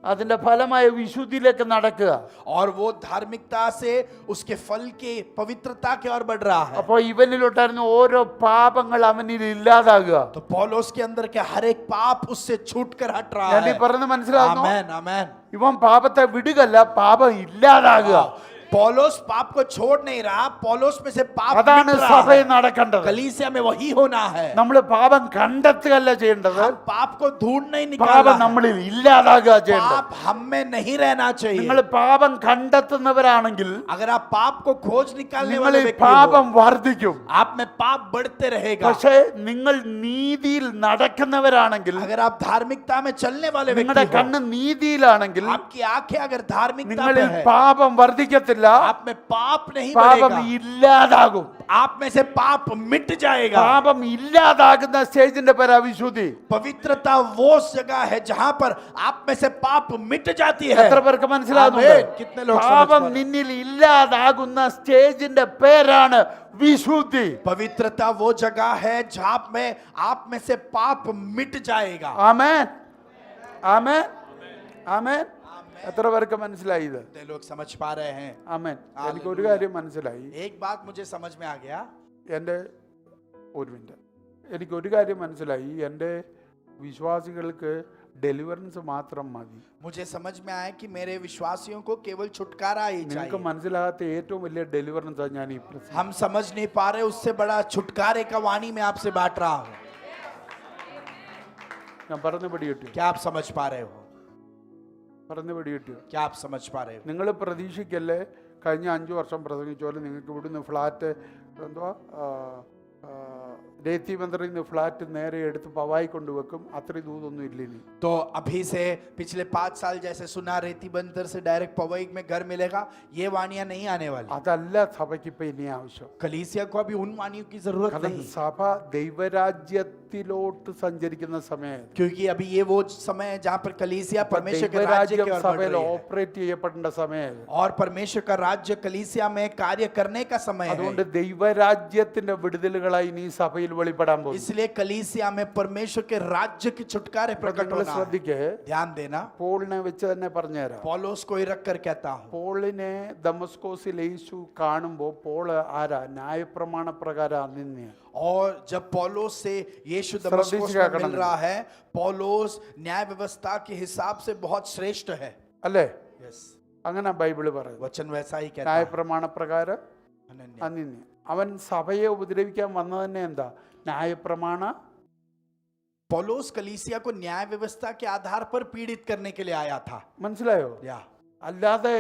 അതിന്റെ ഫലമായ വിശുദ്ധിയിലേക്ക് നടക്കുക. और वो धार्मिकता से उसके फल के पवित्रता की ओर बढ़ रहा है। അപ്പൊ ഇവനിലോട്ടായിരുന്നു ഓരോ പാപങ്ങൾ അവനിൽ ഇല്ലാതാകുക. तो पौलुस के अंदर के हर एक पाप उससे छूट कर हट रहा ഞാൻ ഈ है। പറഞ്ഞത് മനസ്സിലാകുന്നു? आमेन, आमेन। ഇവൻ പാപത്തെ വിടുകല്ല, പാപം ഇല്ലാതാകുക. पौलुस पाप को छोड़ नहीं रहा, पौलुस में से पाप അതാണ് मिट रहा സഭയിൽ है। നടക്കേണ്ടത്. कलीसिया में वही होना है। നമ്മൾ പാപം കണ്ടെത്തുകയല്ല ചെയ്യേണ്ടത്, हम पाप को ढूंढ नहीं പാപം निकालना है। നമ്മളിൽ ഇല്ലാതാകുക ചെയ്യേണ്ടത്. पाप हम में नहीं रहना നിങ്ങൾ चाहिए। പാപം കണ്ടെത്തുന്നവരാണെങ്കിൽ अगर आप पाप को खोज निकालने वाले നിങ്ങളിൽ व्यक्ति പാപം हो, വർദ്ധിക്കും. आप में पाप बढ़ते रहेगा। പക്ഷേ നിങ്ങൾ നീതിയിൽ നടക്കുന്നവരാണെങ്കിൽ, अगर आप धार्मिकता में चलने वाले നിങ്ങളുടെ व्यक्ति हो, കണ്ണ് നീതിയിലാണെങ്കിൽ आपकी आंखें अगर धार्मिकता पे നിങ്ങളിൽ है, പാപം വർദ്ധിക്കത്തില്ല, आप में पाप नहीं പാപം बढ़ेगा, ഇല്ലാതാകും. आप में से पाप मिट जाएगा। പാപം ഇല്ലാതാകുന്ന സ്റ്റേജിന്റെ പേരാ വിശുദ്ധി. पवित्रता वो जगह है जहां पर आप में से पाप मिट जाती है। എത്ര പേർക്ക് आमीन। മനസ്സിലാകുന്നുണ്ട്? कितने लोग समझ പാപം पा रहे हैं? നിന്നിൽ ഇല്ലാതാകുന്ന സ്റ്റേജിന്റെ പേരാണ് വിശുദ്ധി. पवित्रता वो जगह है जहां में आप में से पाप मिट जाएगा। ആമേൻ, ആമേൻ, ആമേൻ. എത്ര പേർക്ക് മനസ്സിലായി ഇത്? कितने लोग समझ पा रहे हैं? ആമേൻ. എനിക്കൊരു കാര്യം മനസ്സിലായി. एक बात मुझे समझ में आ गया। എൻ്റെ ഒരു മിനിറ്റ്. എനിക്കൊരു കാര്യം മനസ്സിലായി. എൻ്റെ വിശ്വാസികൾക്ക് ഡെലിവറൻസ് മാത്രം മതി. मुझे समझ में आया कि मेरे विश्वासियों को केवल छुटकारा ही നിങ്ങൾക്ക് चाहिए। മനസ്സിലാകാത്ത ഏറ്റവും വലിയ ഡെലിവറൻസ് ഞാൻ ഈ പ്രസംഗം. हम समझ नहीं पा रहे, उससे बड़ा छुटकारे का वाणी मैं आपसे बांट रहा हूं। ഞാൻ പറഞ്ഞു പിടികിട്ടി, क्या आप समझ पा रहे हो? പറഞ്ഞു പിടികിട്ടി. क्या आप समझ पा रहे हो? നിങ്ങൾ പ്രതീക്ഷിക്കല്ലേ കഴിഞ്ഞ 5 വർഷം പ്രസംഗിച്ച പോലെ നിങ്ങൾക്ക് ഇവിടുന്ന് ഫ്ലാറ്റ് എന്തുവാ രേത്തി ബന്ധറിൽ നിന്ന് ഫ്ലാറ്റ് നേരെ എടുത്ത് പവായി കൊണ്ടുവെക്കും. അത്രയും ദൂരമൊന്നും ഇല്ല ഇനി. तो अभी से पिछले 5 साल जैसे सुना रेती बंदर से डायरेक्ट पवई में घर मिलेगा, ये वाणियां नहीं आने वाली। അതല്ല സഭയ്ക്ക് ഇപ്പൊ ഇനി ആവശ്യം. कलीसिया को अभी उन वाणियों की जरूरत കാരണം नहीं, സഭ ദൈവരാജ്യത്തിലോട്ട് സഞ്ചരിക്കുന്ന സമയം. क्योंकि अभी ये वो समय है जहां पर कलीसिया परमेश्वर के राज्य ദൈവരാജ്യം की ओर बढ़ സഭയിൽ रही है, ഓപ്പറേറ്റ് ചെയ്യപ്പെടേണ്ട സമയം. और परमेश्वर का राज्य कलीसिया में कार्य करने का समय അതുകൊണ്ട് है। ദൈവരാജ്യത്തിന്റെ വിടുതലുകളായി നീ സഭയിൽ വെളിപ്പെടാൻ പോകും. इसलिए कलीसिया में परमेश्वर के राज्य के छुटकारे प्रकट നിങ്ങൾ होना है। ശ്രദ്ധിക്കേ, ध्यान देना। പോളിനെ വെച്ച് തന്നെ പറഞ്ഞുതരാം. पौलुस को ही रख कर कहता हूं, പോളിനെ ദമസ്കോസിൽ യേശു കാണുമ്പോൾ പോള് ആരാ? ന്യായപ്രമാണ പ്രകാരം അനിന്യ. और जब पौलुस से यीशु श्रद्धा दमस्कुस से क्या में मिल करना रहा है, पौलुस न्याय व्यवस्था के हिसाब से बहुत श्रेष्ठ है। അല്ലേ? यस। അങ്ങനെ ബൈബിള് പറയുന്നത്. वचन वैसा ही कहता है। ന്യായപ്രമാണപ്രകാരം अनन्य। അനിന്യ. അവൻ സഭയെ ഉപദ്രവിക്കാൻ വന്നത് തന്നെ എന്താ? ന്യായപ്രമാണ. पौलुस कलीसिया को न्याय व्यवस्था के आधार पर पीड़ित करने के लिए आया था। മനസ്സിലായോ? या അല്ലാതെ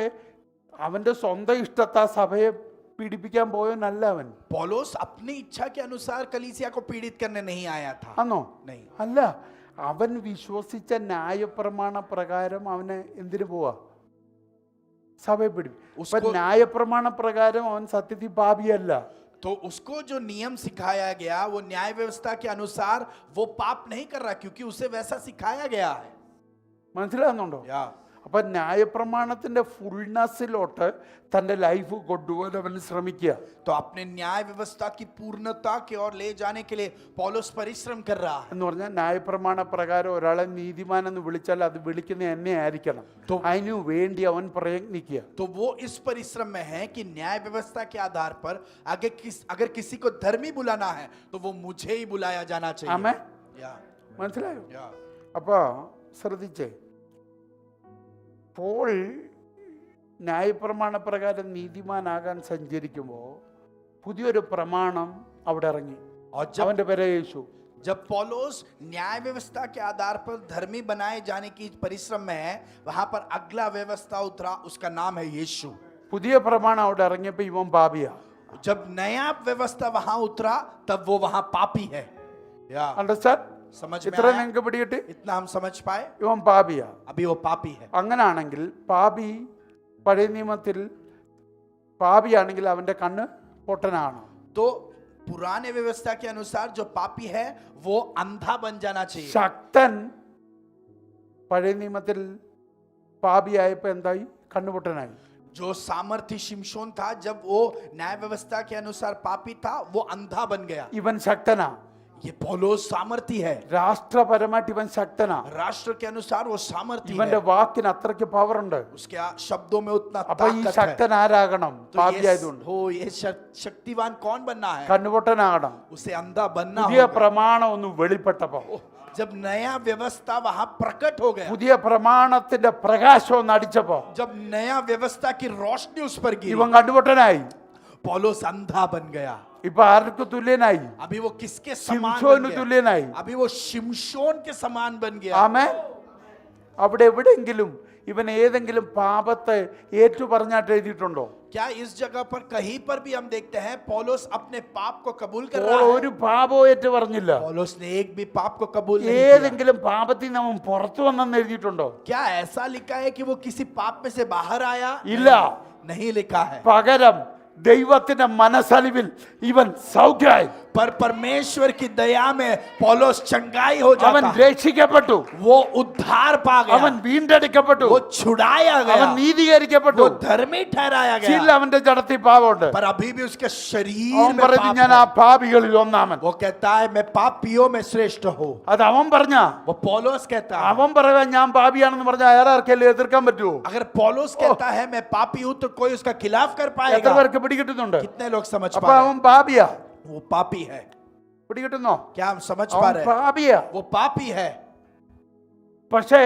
അവന്റെ സ്വന്തം ഇഷ്ടത്താ സഭയെ പീഡിപ്പിക്കാൻ പോയവനല്ല അവൻ. पौलुस अपनी इच्छा के अनुसार कलीसिया को पीड़ित करने नहीं आया था। ആണോ? नहीं। അല്ല, അവൻ വിശ്വസിച്ച ന്യായപ്രമാണ പ്രകാരം അവന് എന്തിനു പോവാ? സഭയെ പിടിപ്പിക്കും. ന്യായപ്രമാണ പ്രകാരം അവൻ സത്യത്തിൽ പാപിയല്ല. तो उसको जो नियम सिखाया गया वो न्याय व्यवस्था के अनुसार वो पाप नहीं कर रहा, क्योंकि उसे वैसा सिखाया गया है। മനസ്സിലാകുന്നുണ്ടോ? या അപ്പൊ ന്യായപ്രമാണത്തിന്റെ ഫുൾനെസ്സിലോട്ട് തന്റെ ലൈഫ് കൊണ്ടുപോകാൻ അവൻ ശ്രമിക്കുക. तो अपने न्याय व्यवस्था की पूर्णता की ओर ले जाने के लिए पौलुस परिश्रम कर रहा है। എന്ന് പറഞ്ഞാൽ ന്യായപ്രമാണ പ്രകാരം ഒരാളെ നീതിമാൻ എന്ന് വിളിച്ചാൽ അത് വിളിക്കുന്ന എന്നെ ആയിരിക്കണം. അതിനു വേണ്ടി അവൻ പ്രയത്നിക്കുക. तो वो इस परिश्रम में है कि न्याय व्यवस्था के आधार पर अगर किसी को धर्मी बुलाना है तो वो मुझे ही बुलाया जाना चाहिए। ആമേൻ. या മനസ്സിലായോ? या അപ്പൊ ശ്രദ്ധിച്ചേ, പോൾ ന്യായപ്രമാണ പ്രകാരം നീതിമാനാകാൻ സഞ്ചരിക്കുമ്പോൾ പുതിയൊരു പ്രമാണം അവിടെ ഇറങ്ങി. और അവന്റെ പേര് യേശു. जब पौलुस न्याय व्यवस्था के आधार पर धर्मी बनाए जाने की परिश्रम में है, वहां पर अगला व्यवस्था उतरा, उसका नाम है यीशु। പുതിയ പ്രമാണം അവിടെ ഇറങ്ങിയപ്പോ ഇവൻ പാപിയാ. जब नया व्यवस्था वहां उतरा तब वो वहां पापी है। या അണ്ടർസ്റ്റാൻഡ്? समझ में ഇത്ര आया? നിങ്ങൾക്ക് പിടികിട്ടി? इतना हम समझ पाए? ഇവൻ പാപിയാ. अभी वो पापी है। അങ്ങനാണെങ്കിൽ പാപി പഴയ നിയമത്തിൽ പാപിയാണെങ്കിൽ അവന്റെ കണ്ണ് പൊട്ടനാണ്. तो पुराने व्यवस्था के अनुसार जो पापी है वो अंधा बन जाना चाहिए। ശക്തൻ പഴയ നിയമത്തിൽ പാപിയായപ്പോ എന്തായി? കണ്ണുപൊട്ടനായി. जो सामर्थी शिमशोन था, जब वो न्याय व्यवस्था के अनुसार पापी था, वो अंधा बन गया। ഇവൻ ശക്തനാ. ये पौलुस सामर्थी है। രാഷ്ട്രപരമായിട്ട് ഇവൻ ശക്തനാ. राष्ट्र के अनुसार वो सामर्थी ഇവന്റെ है। വാക്കിന് അത്രയ്ക്ക് പവർ ഉണ്ട്. उसके शब्दों में उतना അപ്പൊ ഈ ताकत है। ശക്തൻ ആരാകണം? तो പാപിയായതുകൊണ്ട് ये शक्तिवान कौन बनना है? കണ്ണുപൊട്ടനാകണം. उसे अंधा बनना പുതിയ होगा। പ്രമാണം ഒന്ന് വെളിപ്പെട്ടപ്പോ, जब नया व्यवस्था वहां प्रकट हो गया, പുതിയ പ്രമാണത്തിന്റെ പ്രകാശം ഒന്ന് അടിച്ചപ്പോ जब नया व्यवस्था की रोशनी उस पर गिरी, ഇവൻ കണ്ണുപൊട്ടനായി. पौलुस अंधा बन गया। ഇപ്പൊ ആർക്ക് തുല്യനായി? अभी वो किसके समान ശിംശോന് बन गया? തുല്യനായി. अभी वो शिमशोन के समान बन गया। ആമേൻ. അവിടെ എവിടെയെങ്കിലും ഇവൻ ഏതെങ്കിലും പാപത്തെ ഏറ്റു പറഞ്ഞാട്ട് എഴുതിയിട്ടുണ്ടോ? क्या इस जगह पर कहीं पर भी हम देखते हैं पौलुस अपने पाप को कबूल कर പോൾ रहा है? ഒരു പാപവും ഏറ്റു പറഞ്ഞില്ല. पौलुस ने एक भी पाप को कबूल नहीं किया। ഏതെങ്കിലും പാപത്തിൽ നിന്ന് അവൻ പുറത്തു വന്നെന്ന് എഴുതിയിട്ടുണ്ടോ? क्या ऐसा लिखा है कि वो किसी पाप में से बाहर आया? ഇല്ല. नहीं लिखा है। പകരം ദൈവത്തിന്റെ മനസ്സലിവിൽ ഇവൻ സൗഖ്യമായി. पर परमेश्वर की दया में पौलुस चंगाई हो അവൻ जाता है। രക്ഷിക്കപ്പെട്ടു. वो उद्धार पा അവൻ गया। വീണ്ടെടുക്കപ്പെട്ടു. वो छुड़ाया അവൻ गया। നീതീകരിക്കപ്പെട്ടു. वो धर्मी ठहराया ചില गया। അവന്റെ ജഡത്തിൽ പാപമുണ്ട്. पर अभी भी उसके शरीर അവൻ में പറഞ്ഞു पाप ഞാൻ है। ആ പാപികളിൽ ഒന്നാമൻ. वो कहता है मैं पापियों में श्रेष्ठ हूँ। അത് അവൻ പറഞ്ഞ. वो पौलुस कहता है। അവൻ പറയാ ഞാൻ പാപിയാണെന്ന് പറഞ്ഞാൽ ആർക്കെല്ലാം എതിർക്കാൻ പറ്റുമോ? अगर पौलुस कहता है मैं पापी हूँ तो कोई उसका खिलाफ कर എത്ര पाएगा? പേർക്ക് പിടികിട്ടുന്നുണ്ട്? कितने लोग समझ അപ്പൊ पा रहे അവൻ പാപിയാ. हैं? वो पापी है। പിടികിട്ടുന്നോ? क्या हम समझ पा അവൻ रहे हैं? പാപിയാ. वो पापी है, പക്ഷേ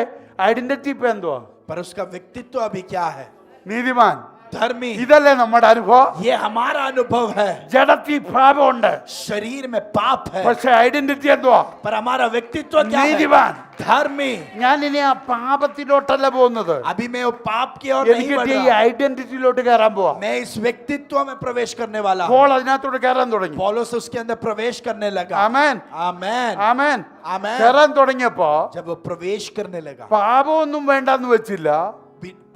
ഐഡന്റിറ്റി ഇപ്പൊ എന്തുവാ? पर उसका व्यक्तित्व अभी क्या है? നീതിമാൻ. धर्मी। ഇതല്ലേ നമ്മുടെ അനുഭവം? ये हमारा अनुभव है। ജഡത്തിൽ പാപമുണ്ട്, शरीर में पाप है, പക്ഷെ ഐഡന്റിറ്റി എന്തുവാ? पर हमारा व्यक्तित्व क्या है? നീതിമാൻ. धर्मी। ഞാൻ ഇനി ആ പാപത്തിലോട്ടല്ല പോകുന്നത്. अभी मैं वो पाप की ओर नहीं എനിക്ക് बढ़ ഈ रहा। ഐഡന്റിറ്റിയിലോട്ട് കയറാൻ പോവാ. मैं इस व्यक्तित्व में प्रवेश करने वाला हूँ। പോൾ അതിനകത്തോട്ട് കയറാൻ തുടങ്ങി. पौलुस उसके अंदर प्रवेश करने लगा। ആമേൻ. आमेन। ആമേൻ. आमेन। കയറാൻ തുടങ്ങിയപ്പോ जब वो प्रवेश करने लगा, പാപമൊന്നും വേണ്ടെന്ന് വെച്ചില്ല.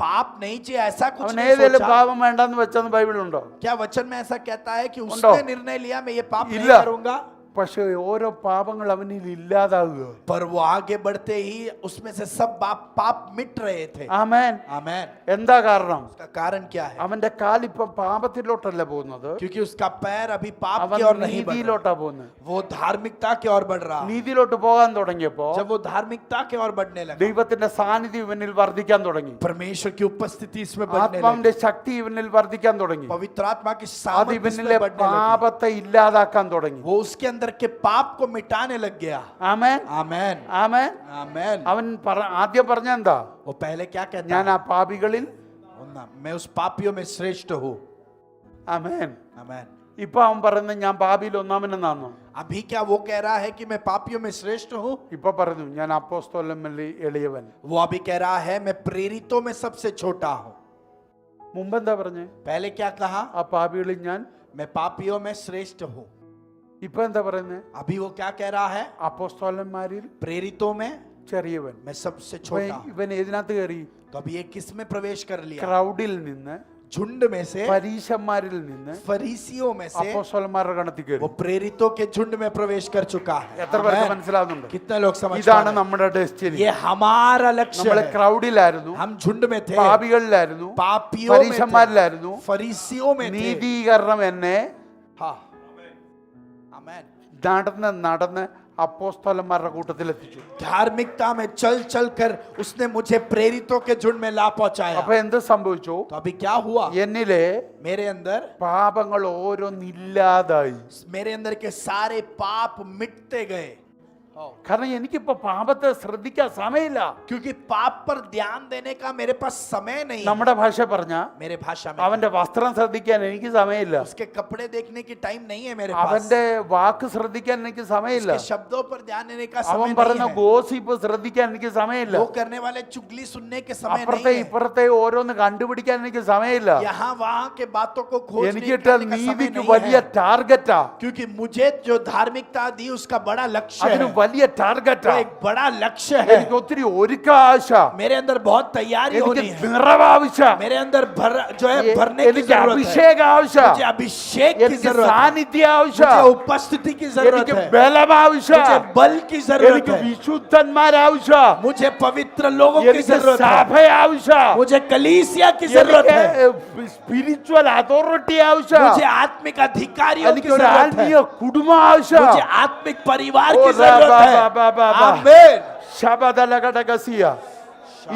पाप नहीं चाहिए ऐसा कुछ അവൻ नहीं ഏതെങ്കിലും सोचा। പാപം വേണ്ടെന്ന് വെച്ചെന്ന് ബൈബിളുണ്ടോ? क्या वचन में ऐसा कहता है कि उंडो। उसने निर्णय लिया मैं ये पाप नहीं इल्ला। करूंगा? പക്ഷെ ഓരോ പാപങ്ങൾ അവനിൽ ഇല്ലാതാവുക. पर वो आगे बढ़ते ही उसमें से सब पाप मिट रहे थे। ആമേൻ. आमेन। എന്താ കാരണം? उसका कारण क्या है? അവന്റെ കാലിപ്പം പാപത്തിലോട്ടല്ല പോകുന്നത്, क्योंकि उसका पैर अभी पाप അവൻ की ओर नहीं बढ़ रहा। നീതിയിലോട്ടാ പോകുന്നത്. वो धार्मिकता की ओर बढ़ रहा। നീതിയിലോട്ട് പോകാൻ തുടങ്ങിയപ്പോ जब वो धार्मिकता की ओर बढ़ने लगा, ദൈവത്തിന്റെ സാന്നിധ്യം ഇവനിൽ വർദ്ധിക്കാൻ തുടങ്ങി. परमेश्वर की उपस्थिति इसमें बढ़ने ആത്മാവിന്റെ लगी। ശക്തി ഇവനിൽ വർദ്ധിക്കാൻ തുടങ്ങി. पवित्र आत्मा की അത് सामर्थ ഇവനിലെ इसमें बढ़ने लगी। പാപത്തെ ഇല്ലാതാക്കാൻ തുടങ്ങി. वो उसके अंदर के पाप को मिटाने लग गया। ആമേൻ. आमेन। ആമേൻ. आमेन। അവൻ ആദ്യം പറഞ്ഞ എന്താ? वो पहले क्या कहता ഞാൻ है? ആ പാപികളിൽ उन मैं उस पापियों में श्रेष्ठ हूँ। ആമേൻ. आमेन। ഇപ്പൊ അവൻ പറയുന്നത് ഞാൻ പാപിയിൽ ഒന്നാമനെന്നാണോ? अभी क्या वो कह रहा है कि मैं पापियों में श्रेष्ठ हूँ? ഇപ്പൊ പറഞ്ഞു ഞാൻ അപ്പോസ്തലന്മാരിൽ എളിയവൻ. वो अभी कह रहा है मैं प्रेरितों में सबसे छोटा हूँ। മുമ്പെന്താ പറഞ്ഞേ? पहले क्या कहा? ആ പാപികളിൽ ഞാൻ. मैं पापियों में श्रेष्ठ हूँ। ഇപ്പൊ എന്താ പറയുന്നത്? अभी वो क्या कह रहा है? അപ്പോസ്തലന്മാരിൽ प्रेरितों में ചെറിയവൻ. मैं सबसे അപ്പൊ छोटा हूँ। ഇവൻ ഏതിനകത്ത് കയറി? तो अभी ये किस में प्रवेश कर लिया? ക്രൗഡിൽ നിന്ന്, झुंड में से, പരീശന്മാരിൽ നിന്ന് फरीसियों में से അപ്പോസ്തലന്മാരുടെ ഗണത്തിൽ കയറി. वो प्रेरितों के झुंड में प्रवेश कर चुका है। എത്ര പേർക്ക് आमेन। മനസ്സിലാവുന്നുണ്ട്? कितने लोग समझ पा ഇതാണ് रहे हैं? നമ്മുടെ ഡെസ്റ്റിനി. ये हमारा लक्ष्य നമ്മള് है। ക്രൗഡിലായിരുന്നു, हम झुंड में थे, പാപികളിലായിരുന്നു, पापियों में थे, പരീശന്മാരിലായിരുന്നു. फरीसियों में थे। നീതീകരണം എന്നെ हाँ, आमेन। നടന്ന് അപ്പോസ്തലന്മാരുടെ കൂട്ടത്തിൽ എത്തിച്ചു. धार्मिकता में चल चल कर उसने मुझे प्रेरितों के झुंड में ला पहुंचाया। അപ്പൊ എന്ത് സംഭവിച്ചു? तो अभी क्या हुआ? എന്നിലെ मेरे अंदर പാപങ്ങൾ ഓരോന്നില്ലാതായി. मेरे अंदर के सारे पाप मिटते गए। കാരണം എനിക്കിപ്പോ പാപത്തെ ശ്രദ്ധിക്കാൻ സമയമില്ല. क्योंकि पाप पर ध्यान देने का मेरे पास समय नहीं है। നമ്മുടെ ഭാഷ പറഞ്ഞ मेरे भाषा में അവന്റെ വസ്ത്രം ശ്രദ്ധിക്കാൻ എനിക്ക് സമയമില്ല. उसके कपड़े देखने की टाइम नहीं है मेरे पास। അവന്റെ വാക്ക് ശ്രദ്ധിക്കാൻ എനിക്ക് സമയമില്ല. उसके शब्दों पर ध्यान देने का അവൻ समय പറഞ്ഞ नहीं है। ഗോസിപ്പ് ശ്രദ്ധിക്കാൻ എനിക്ക് സമയമില്ല. वो करने वाले चुगली सुनने के समय അപ്പുറത്തെ नहीं है। ഇപ്പുറത്തെ ഓരോന്ന് കണ്ടുപിടിക്കാൻ എനിക്ക് സമയമില്ല. यहाँ वहाँ के बातों को खोजने എനിക്കിട്ട निकालने का समय നീതിക്ക് नहीं വലിയ है। ടാർഗറ്റാ. क्योंकि मुझे जो धार्मिकता दी उसका बड़ा लक्ष्य അതിന് है। വലിയ ടാർഗറ്റാ. वो एक बड़ा लक्ष्य है। എനിക്ക് ഒത്തിരി ഒരുക്ക ആവശ്യ. मेरे अंदर बहुत तैयारी എനിക്ക് होनी है। നിറവ് ആവശ്യ. मेरे अंदर जो है भरने की എനിക്ക് जरूरत है। അഭിഷേക ആവശ്യ. मुझे अभिषेक की എനിക്ക് जरूरत है। സാന്നിധ്യം ആവശ്യ. मुझे उपस्थिति की जरूरत എനിക്ക് है। ബലം ആവശ്യ. मुझे बल की जरूरत എനിക്ക് है। വിശുദ്ധന്മാരാവശ്യ. मुझे पवित्र लोगों की എനിക്ക് जरूरत സഭ है। ആവശ്യ. मुझे कलीसिया की जरूरत है। എനിക്ക് സ്പിരിച്വൽ അതോറിറ്റി ആവശ്യ. मुझे आत्मिक अधिकारियों की എനിക്ക് ഒരു जरूरत ആത്മീയ है। കുടുംബം ആവശ്യ. मुझे आत्मिक परिवार ओ की जरूरत है। आमीन। ശബദലഘടകസിയ.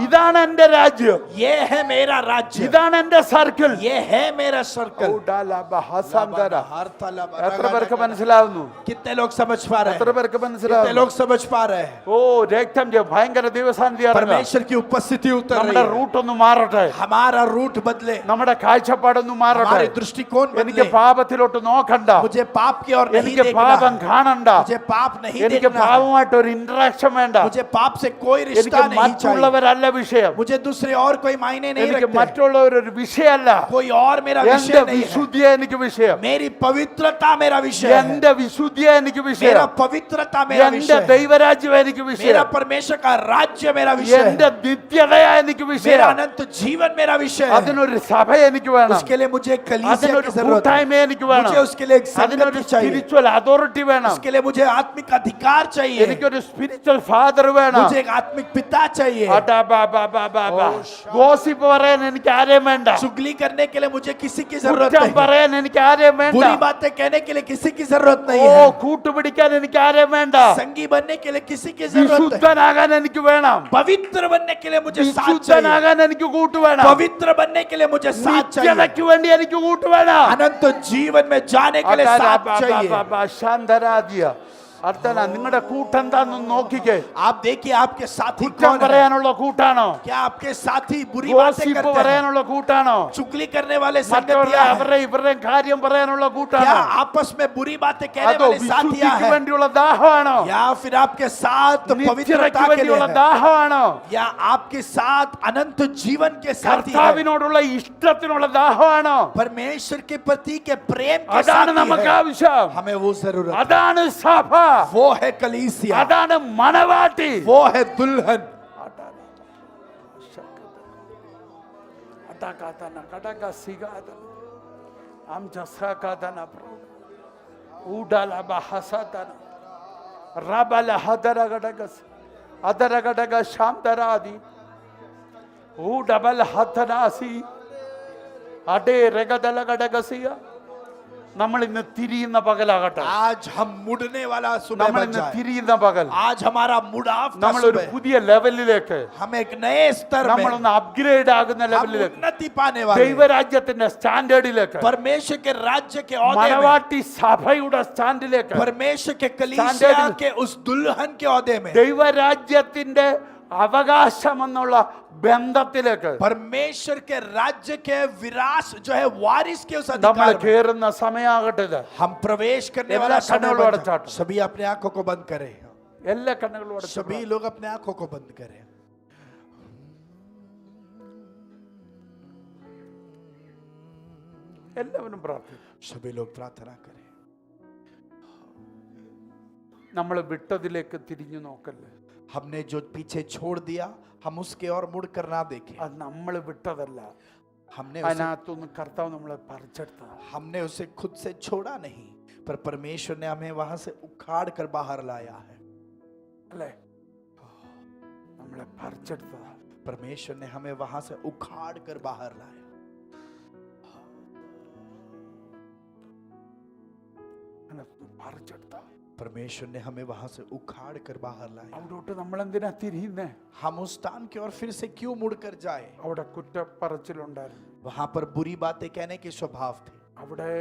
ഇതാണ് എന്റെ രാജ്യം. ये है मेरा राज्य। ഇതാണ് എന്റെ സർക്കിൾ. ये है मेरा सर्कल। എത്ര പേർക്ക് മനസ്സിലാവുന്നു? कितने लोग समझ पा रहे എത്ര हैं? പേർക്ക് कितने മനസ്സിലാവുന്നു? लोग समझ पा रहे हैं? ഓ രക്തം ഭയങ്കര ദിവസാന്തി परमेश्वर की उपस्थिति उतर നമ്മുടെ रही है। റൂട്ട് ഒന്ന് മാറട്ടെ. हमारा रूट बदले, നമ്മുടെ കാഴ്ചപ്പാടൊന്ന് മാറട്ടെ. हमारे दृष्टिकोण എനിക്ക് बदले। പാപത്തിലോട്ട് നോക്കണ്ട. मुझे पाप की ओर नहीं എനിക്ക് देखना പാപം है। കാണണ്ട. मुझे पाप नहीं എനിക്ക് देखना है। പാപമായിട്ട് ഒരു ഇന്ററാക്ഷൻ വേണ്ട. मुझे पाप से कोई എനിക്ക് रिश्ता नहीं चाहिए। മറ്റുള്ളവരല്ല വിഷയം. मुझे दूसरे और कोई मायने नहीं എനിക്ക് रखते। മറ്റുള്ളവരൊരു വിഷയമല്ല. कोई और मेरा എന്റെ विषय नहीं है। വിശുദ്ധിയെ എനിക്ക് വിഷയം. मेरी पवित्रता मेरा विषय है। എന്റെ വിശുദ്ധിയെ എനിക്ക് मेरा വിഷയം. पवित्रता मेरा എന്റെ विषय है। ദൈവരാജ്യം എനിക്ക് मेरा വിഷയം. परमेश्वर का राज्य मेरा विषय എന്റെ है। നിത്യതയാ എനിക്ക് मेरा വിഷയം. अनंत जीवन मेरा विषय है। അതിനൊരു സഭ എനിക്ക് വേണം. उसके लिए मुझे कलीसिया അതിനൊരു की जरूरत കൂട്ടായ്മ है। എനിക്ക് വേണം. मुझे उसके लिए एक അതിനൊരു संगति चाहिए। സ്പിരിച്വൽ അതോറിറ്റി വേണം. उसके लिए मुझे आत्मिक अधिकार चाहिए। എനിക്കൊരു സ്പിരിച്വൽ ഫാദർ വേണം. मुझे एक आत्मिक पिता चाहिए। ഗോസിപ്പ് പറയാൻ എനിക്ക് ആരെയും വേണ്ട. चुगली करने के लिए मुझे किसी की जरूरत കുറ്റം नहीं। പറയാൻ എനിക്ക് ആരെയും വേണ്ട. बुरी बातें कहने के लिए किसी की जरूरत नहीं ഓ है। കൂട്ടുപിടിക്കാൻ എനിക്ക് ആരെയും വേണ്ട. संगी बनने के लिए किसी की जरूरत है। വിശുദ്ധനാകാൻ എനിക്ക് വേണം. पवित्र बनने के लिए मुझे साथ चाहिए। വിശുദ്ധനാകാൻ എനിക്ക് കൂട്ട് വേണം. पवित्र बनने के लिए मुझे साथ चाहिए। നിത്യതയ്ക്ക് വേണ്ടി എനിക്ക് കൂട്ട് വേണം. अनंत जीवन में जाने के लिए साथ चाहिए। ശാന്തരാധിയ അർത്ഥന നിങ്ങളുടെ കൂട്ടെന്താന്ന് നോക്കിക്കേ. आप देखिए आपके साथी കുറ്റം कौन है? പറയാനുള്ള കൂട്ടാണോ? क्या आपके साथी बुरी बातें ഗോസിപ്പ് करते हैं? പറയാനുള്ള കൂട്ടാണോ? चुगली करने वाले മറ്റുള്ള संगतियां हैं? അവരുടെ ഇവരുടെയും കാര്യം പറയാനുള്ള क्या കൂട്ടാണോ? आपस में बुरी बातें कहने അതോ वाले साथियां വിശുദ്ധിക്ക് हैं? വേണ്ടിയുള്ള ദാഹമാണോ? या फिर आपके साथ നിത്യതയ്ക്ക് पवित्रता के लिए വേണ്ടിയുള്ള है? ദാഹമാണോ? या आपके साथ अनंत जीवन के साथी है? കർത്താവിനോടുള്ള ഇഷ്ടത്തിനുള്ള ദാഹമാണോ? परमेश्वर के प्रति के प्रेम के അതാണ് साथी നമുക്ക് है। ആവശ്യം. हमें वो जरूरत है। അതാണ് സഭ. वो है कलीसिया। അതാണ് മണവാട്ടി. वो है दुल्हन। നമ്മൾ ഇന്ന് തിരിയുന്ന പകലാകട്ടെ. आज हम मुड़ने वाला सुबह നമ്മൾ बन ഇന്ന് जाए। തിരിയുന്ന പകൽ आज हमारा मुड़ाव का നമ്മൾ ഒരു सुबह। പുതിയ ലെവലിലേക്ക്, हम एक नए स्तर में നമ്മളൊന്ന് അപ്ഗ്രേഡ് ആകുന്ന हम ലെവലിലേക്ക്, उन्नति पाने वाले हैं। ദൈവരാജ്യത്തിന്റെ സ്റ്റാൻഡേർഡിലേക്ക്, परमेश्वर के राज्य के औदे में, മണവാട്ടി സഭയുടെ സ്റ്റാൻഡിലേക്ക്, परमेश्वर के कलीसिया स्टैंडर्ड- के उस दुल्हन के औदे में, ദൈവരാജ്യത്തിന്റെ അവകാശമെന്നുള്ള ബന്ധത്തിലേക്ക് परमेश्वर के राज्य के विरास जो है वारिस के उस നമ്മൾ अधिकार में കയറുന്ന സമയമാകട്ടെ ഇത്. हम प्रवेश करने എല്ലാ वाला समय കണ്ണുകളും बन അടച്ചാട്ടെ. जाए। सभी अपने आंखों को बंद करें, എല്ലാ കണ്ണുകളും അടച്ചു. सभी लोग अपने आंखों को बंद करें। എല്ലാവരും പ്രാർത്ഥിക്കും. सभी लोग प्रार्थना करें। നമ്മൾ വിട്ടതിലേക്ക് തിരിഞ്ഞു നോക്കല്ലേ. हमने जो पीछे छोड़ दिया हम उसके और मुड़ कर ना देखें। അത് നമ്മൾ വിട്ടതല്ല, हमने അതിനകത്തുനിന്ന് കർത്താവ് നമ്മളെ പറിച്ചെടുത്തതാണ്. हमने उसे खुद से छोड़ा नहीं, पर परमेश्वर ने हमें वहां से उखाड़ कर बाहर लाया है। അല്ലേ? നമ്മളെ പറിച്ചെടുത്തതാണ്. परमेश्वर ने हमें वहां से उखाड़ कर बाहर लाया। അതിനകത്തുനിന്ന് പറിച്ചെടുത്തതാണ്. परमेश्वर ने हमें वहां से उखाड़ कर बाहर लाया। അവിടോട്ട് നമ്മൾ എന്തിനാ തിരിയുന്നേ? हम उस स्थान की ओर फिर से क्यों मुड़कर जाए? അവിടെ കുറ്റപ്പറച്ചിലുണ്ടായിരുന്നു, वहां पर बुरी बातें कहने के स्वभाव थे, അവിടെ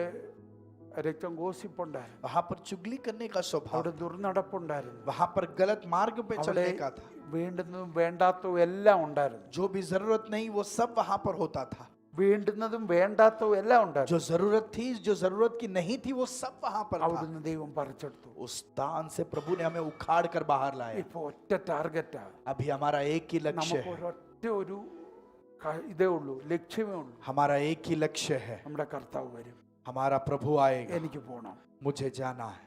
രക്തം ഗോസിപ്പുണ്ടായിരുന്നു, वहां पर चुगली करने का स्वभाव, അവിടെ ദുർനടപ്പുണ്ടായിരുന്നു, वहां पर गलत मार्ग पे അവിടെ चलने का था। വേണ്ടുന്നതും വേണ്ടാത്തതും എല്ലാം ഉണ്ടായിരുന്നു. जो भी जरूरत नहीं वो सब वहां पर होता था। വേണ്ടുന്നതും വേണ്ടാത്തതും എല്ലാം ഉണ്ടായിരുന്നു. जो जरूरत थी, जो जरूरत की नहीं थी, वो सब वहां पर था। അവിടുന്ന് ദൈവം പറിച്ചെടുത്തു. उस स्थान से प्रभु ने हमें उखाड़ कर बाहर लाया। ഇപ്പൊ ഒറ്റ ടാർഗറ്റാ. अभी हमारा एक ही लक्ष्य നമുക്ക് है, ഒരൊറ്റ ഒരു ഇതേ ഉള്ളൂ, ലക്ഷ്യമേ ഉള്ളൂ. हमारा एक ही लक्ष्य है, നമ്മുടെ കർത്താവ് വരും. हमारा प्रभु आएगा। എനിക്ക് പോണം. मुझे जाना है।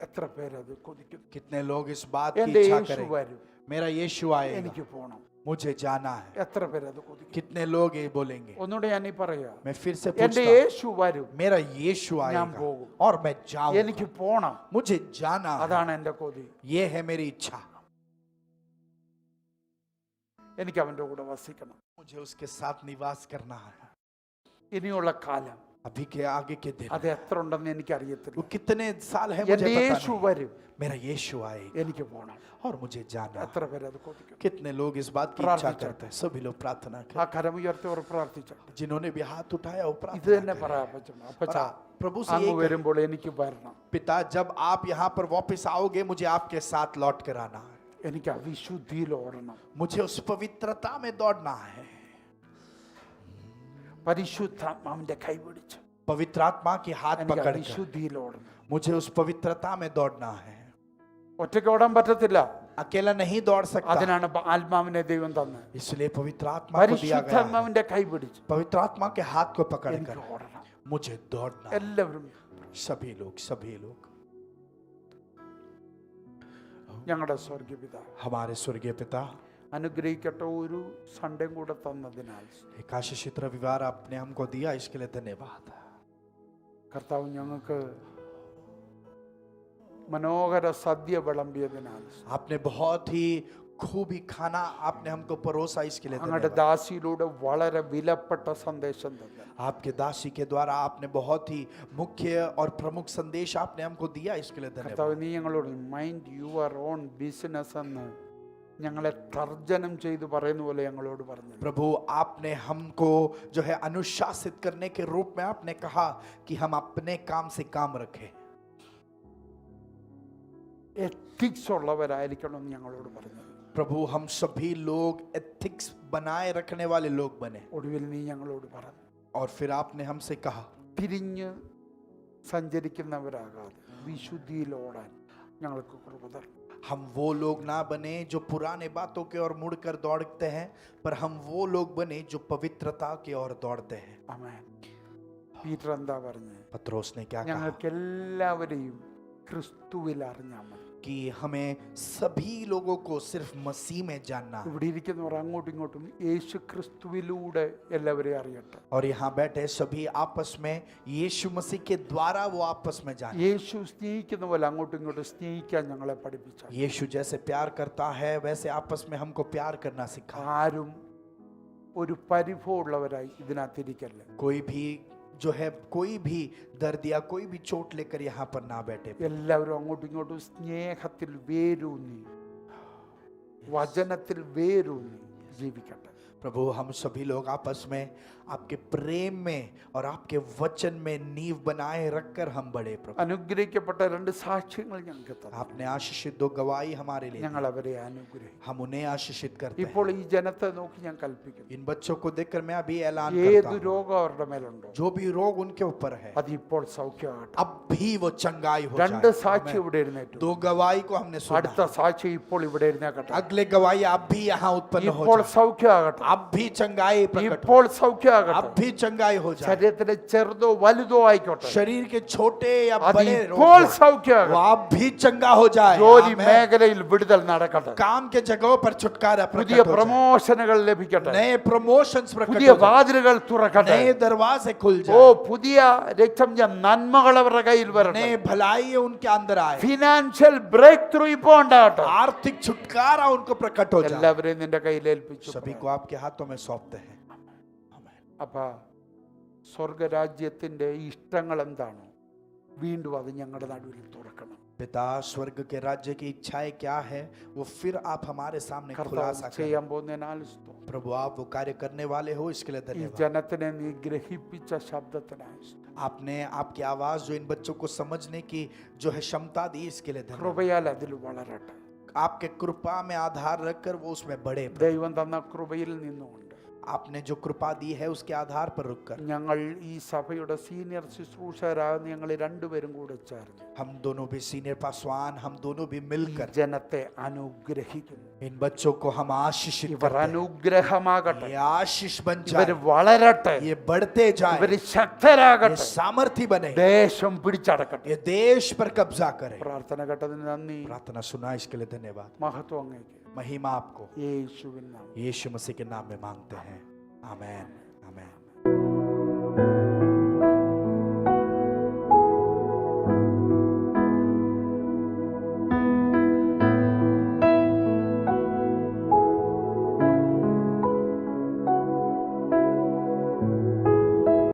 എത്ര പേരത് കൊതിക്കുന്നു? कितने लोग इस बात की എന്റെ इच्छा യേശു करें, വരും, मेरा यीशु आएगा, എനിക്ക് പോണം. मुझे जाना है। എത്ര പേരത് കൊതിക്കും? कितने लोग ये बोलेंगे? ഒന്നുകൂടെ ഞാൻ ഈ പറയാ, मैं फिर से എന്റെ पूछता हूं, യേശു വരും, मेरा यीशु आएगा പോകും. और मैं जाऊंगा। എനിക്ക് പോണം. मुझे जाना है, അതാണ് എന്റെ കൊതി. ये है मेरी इच्छा। എനിക്ക് അവന്റെ കൂടെ വസിക്കണം. मुझे उसके साथ निवास करना है। ഇനിയുള്ള കാലം अभी के आगे के दिन അത് എത്ര ഉണ്ടെന്ന് എനിക്കറിയത്തില്ല. वो कितने साल है मुझे എന്റെ पता യേശു नहीं। വരും, मेरा यीशु आएगा എനിക്ക് പോണം. और मुझे जाना है। എത്ര പേരത് കൊതിക്കും? कितने लोग इस बात की इच्छा प्रार्थना करते हैं? सभी लोग प्रार्थना ആ करें। കരം ഉയർത്തിയവർ പ്രാർത്ഥിച്ചോട്ടെ. जिन्होंने भी हाथ उठाया वो ഇത് प्रार्थना തന്നെ करें। പറയാ അപ്പച്ച, प्रभु से അങ്ങ് यही कहें, വരുമ്പോൾ എനിക്ക് വരണം. पिता जब आप यहाँ पर वापस आओगे मुझे आपके साथ लौट कर आना है। എനിക്ക് അവിശുദ്ധിയിൽ ഓടണം. मुझे उस पवित्रता में दौड़ना है। പരിശുദ്ധാത്മാവിന്റെ കൈ പിടിച്ച് पवित्र आत्मा के हाथ എനിക്ക് पकड़ कर അവിശുദ്ധിയിൽ ഓടണം. मुझे उस पवित्रता में दौड़ना है। ഒറ്റയ്ക്ക് ഓടാൻ പറ്റത്തില്ല. अकेला नहीं दौड़ सकता, അതിനാണ് ആത്മാവിനെ ദൈവം തന്നെ. इसलिए पवित्र आत्मा को दिया गया है। പരിശുദ്ധാത്മാവിന്റെ കൈ പിടിച്ച് पवित्र आत्मा के हाथ को पकड़ എനിക്ക് कर ഓടണം. मुझे दौड़ना है। എല്ലാവരും सभी लोग, सभी लोग। ഞങ്ങളുടെ സ്വർഗീയ പിതാവ് हमारे स्वर्गीय पिता, അനുഗ്രഹിക്കട്ടെ. ഒരു സൺഡേയും കൂടെ തന്നതിനാൽ एक आशीषित रविवार आपने हमको दिया, इसके लिए धन्यवाद। കർത്താവ് ഞങ്ങൾക്ക് മനോഹര സദ്യ വിളമ്പിയതിനാൽ आपने बहुत ही खूबी खाना आपने हमको परोसा, इसके लिए അങ്ങയുടെ धन्यवाद। ദാസിയിലൂടെ വളരെ വിലപ്പെട്ട സന്ദേശം തന്നെ. आपके दासी के द्वारा आपने बहुत ही मुख्य और प्रमुख संदेश आपने हमको दिया, इसके लिए धन्यवाद। കർത്താവ് നീ ഞങ്ങളോട് മൈൻഡ് യുവർ ഓൺ ബിസിനസ് എന്ന് ഞങ്ങളെ തർജ്ജനം ചെയ്ത് പറയുന്ന പോലെ ഞങ്ങളോട് പറഞ്ഞു. प्रभु आपने हमको जो है अनुशासित करने के रूप में आपने कहा कि हम अपने काम से काम रखें, എത്തിക്സ് ഉള്ളവരായിരിക്കണം എന്ന് ഞങ്ങളോട് പറഞ്ഞു. प्रभु हम सभी लोग एथिक्स बनाए रखने वाले लोग बने। ഒടുവിൽ നീ ഞങ്ങളോട് പറഞ്ഞു, और फिर आपने हमसे कहा തിരിഞ്ഞ് സഞ്ചരിക്കുന്നവരാകാതെ വിശുദ്ധിയിൽ ഓടാൻ ഞങ്ങൾക്ക് കൃപ തരണം. हम वो लोग ना बने जो पुराने बातों के ओर मुड़कर दौड़ते हैं, पर हम वो लोग बने जो पवित्रता की ओर दौड़ते हैं। ആമേൻ. പീറ്റർ എന്താ പറഞ്ഞേ? पत्रोस ने क्या कहा? ഞങ്ങൾക്ക് എല്ലാവരെയും ക്രിസ്തുവിൽ അറിഞ്ഞാൽ മതി. कि हमें सभी लोगों को सिर्फ मसीह में जानना है। ഇവിടെ ഇരിക്കുന്നവർ അങ്ങോട്ടും ഇങ്ങോട്ടും യേശു ക്രിസ്തുവിലൂടെ എല്ലാവരെയും അറിയട്ടെ. और यहाँ बैठे सभी आपस में यीशु मसीह के द्वारा वो आपस में जाने। യേശു സ്നേഹിക്കുന്ന പോലെ അങ്ങോട്ടും ഇങ്ങോട്ടും സ്നേഹിക്കാൻ ഞങ്ങളെ പഠിപ്പിച്ച. यीशु जैसे प्यार करता है वैसे आपस में हमको प्यार करना सिखा। ആരും ഒരു പരിഭവമുള്ളവരായി ഇതിനകത്തിരിക്കല്ലേ. कोई भी जो है कोई भी दर्द या कोई भी चोट लेकर यहाँ पर ना बैठे। എല്ലാവരും അങ്ങോട്ടും ഇങ്ങോട്ടും സ്നേഹത്തിൽ വേരൂന്നി വചനത്തിൽ വേരൂന്നി ജീവിക്കട്ടെ. प्रभु हम सभी लोग आपस में आपके प्रेम में और आपके वचन में नींव बनाए रखकर हम बढ़े प्रभु। അനുഗ്രഹിക്കപ്പെട്ട രണ്ട് സാക്ഷ്യങ്ങൾ ഞങ്ങൾക്ക് തന്നു. आपने आशीषित 2 गवाही हमारे लिए ഞങ്ങൾ दी। അവരെ അനുഗ്രഹിക്കും. हम उन्हें आशीषित करते हैं। ഇപ്പോൾ ഈ ജനത്തെ നോക്കി ഞാൻ കൽപ്പിക്കുന്നു, इन बच्चों को देखकर मैं अभी ऐलान ഏത് करता हूं, രോഗം അവരുടെ മേലുണ്ടോ जो भी रोग उनके ऊपर है അത് ഇപ്പോൾ സൗഖ്യമാകട്ടെ. अब भी वो चंगाई हो രണ്ട് जाए। സാക്ഷി ഇവിടെ എഴുന്നേറ്റു. 2 गवाही को हमने सुना। അടുത്ത സാക്ഷി ഇപ്പോൾ ഇവിടെ എഴുന്നേക്കട്ടെ. अगले गवाही अब भी यहाँ उत्पन्न हो ഇപ്പോൾ जाए। സൗഖ്യമാകട്ടെ. अब भी चंगाई प्रकट हो। ഇപ്പോൾ സൗഖ്യമാകട്ടെ. अब भी चंगाई हो जाए। ശരീരത്തിലെ ചെറുതോ വലുതോ ആയിക്കോട്ടെ, शरीर के छोटे या അത് बड़े ഇപ്പോൾ रोग वो സൗഖ്യമാകട്ടെ. अब भी चंगा हो जाए। ജോലി आमीन। മേഖലയിൽ വിടുതൽ നടക്കട്ടെ. काम के जगहों पर छुटकारा പുതിയ प्रकट हो जाए। പ്രമോഷനുകൾ ലഭിക്കട്ടെ. नए प्रमोशंस प्रकट പുതിയ हो जाए। വാതിലുകൾ തുറക്കട്ടെ. नए दरवाजे खुल ഓ जाए। പുതിയ രക്തം ഞാൻ നന്മകൾ അവരുടെ കയ്യിൽ വരട്ടെ. नए भलाई उनके अंदर आए। ഫിനാൻഷ്യൽ ബ്രേക്ക് ത്രൂ ഇപ്പോൾ ഉണ്ടാകട്ടെ. आर्थिक छुटकारा उनको प्रकट हो जाए। എല്ലാവരെയും നിന്റെ കയ്യിൽ ഏൽപ്പിച്ചു. सभी को आपके हाथों में सौंपते हैं। അപ്പാ സ്വർഗരാജ്യത്തിന്റെ ഇഷ്ടങ്ങൾ എന്താണോ വീണ്ടും അത് ഞങ്ങളുടെ നടുവിൽ തുറക്കണം. पिता स्वर्ग के राज्य की इच्छाएं क्या है वो फिर आप हमारे सामने കർത്താവ് खुलासा करें। ചെയ്യാൻ പോകുന്നതിനാൽ സ്തോത്രം. प्रभु आप वो कार्य करने वाले हो इसके लिए ഈ धन्यवाद। ജനത്തിനെ നീ ഗ്രഹിപ്പിച്ച ശബ്ദത്തിനായി സ്തോത്രം. आपने आपकी आवाज जो इन बच्चों को समझने की जो है क्षमता दी इसके लिए धन्यवाद। കൃപയാൽ അതിൽ വളരട്ടെ. आपके कृपा में आधार रखकर वो उसमें बढ़े। ദൈവം തന്ന കൃപയിൽ നിന്നുകൊണ്ട് आपने जो कृपा दी है उसके आधार पर रुककर ഞങ്ങൾ ഈ സഭയുടെ സീനിയർ ശുശ്രൂഷകരാകുന്ന ഞങ്ങൾ രണ്ടുപേരും കൂടെ ചേർന്ന് हम दोनों भी सीनियर पासवान हम दोनों भी ഈ मिलकर ജനത്തെ അനുഗ്രഹിക്കുന്നു. इन बच्चों को हम आशीषित ഇവർ करते हैं। അനുഗ്രഹമാകട്ടെ. ये आशीष बन ഇവർ जाए। വളരട്ടെ. ये बढ़ते जाए। ഇവർ ये ശക്തരാകട്ടെ. सामर्थ्य बने। ദേശം പിടിച്ചടക്കട്ടെ. ये देश पर कब्जा करे। പ്രാർത്ഥന കേട്ടതിന് നന്ദി. प्रार्थना सुना इसके लिए धन्यवाद। മഹത്വം അങ്ങേക്ക്. महिमा आपको യേശുവിൻ നാമത്തിൽ. यीशु मसीह के नाम में मांगते हैं। आमेन आमेन।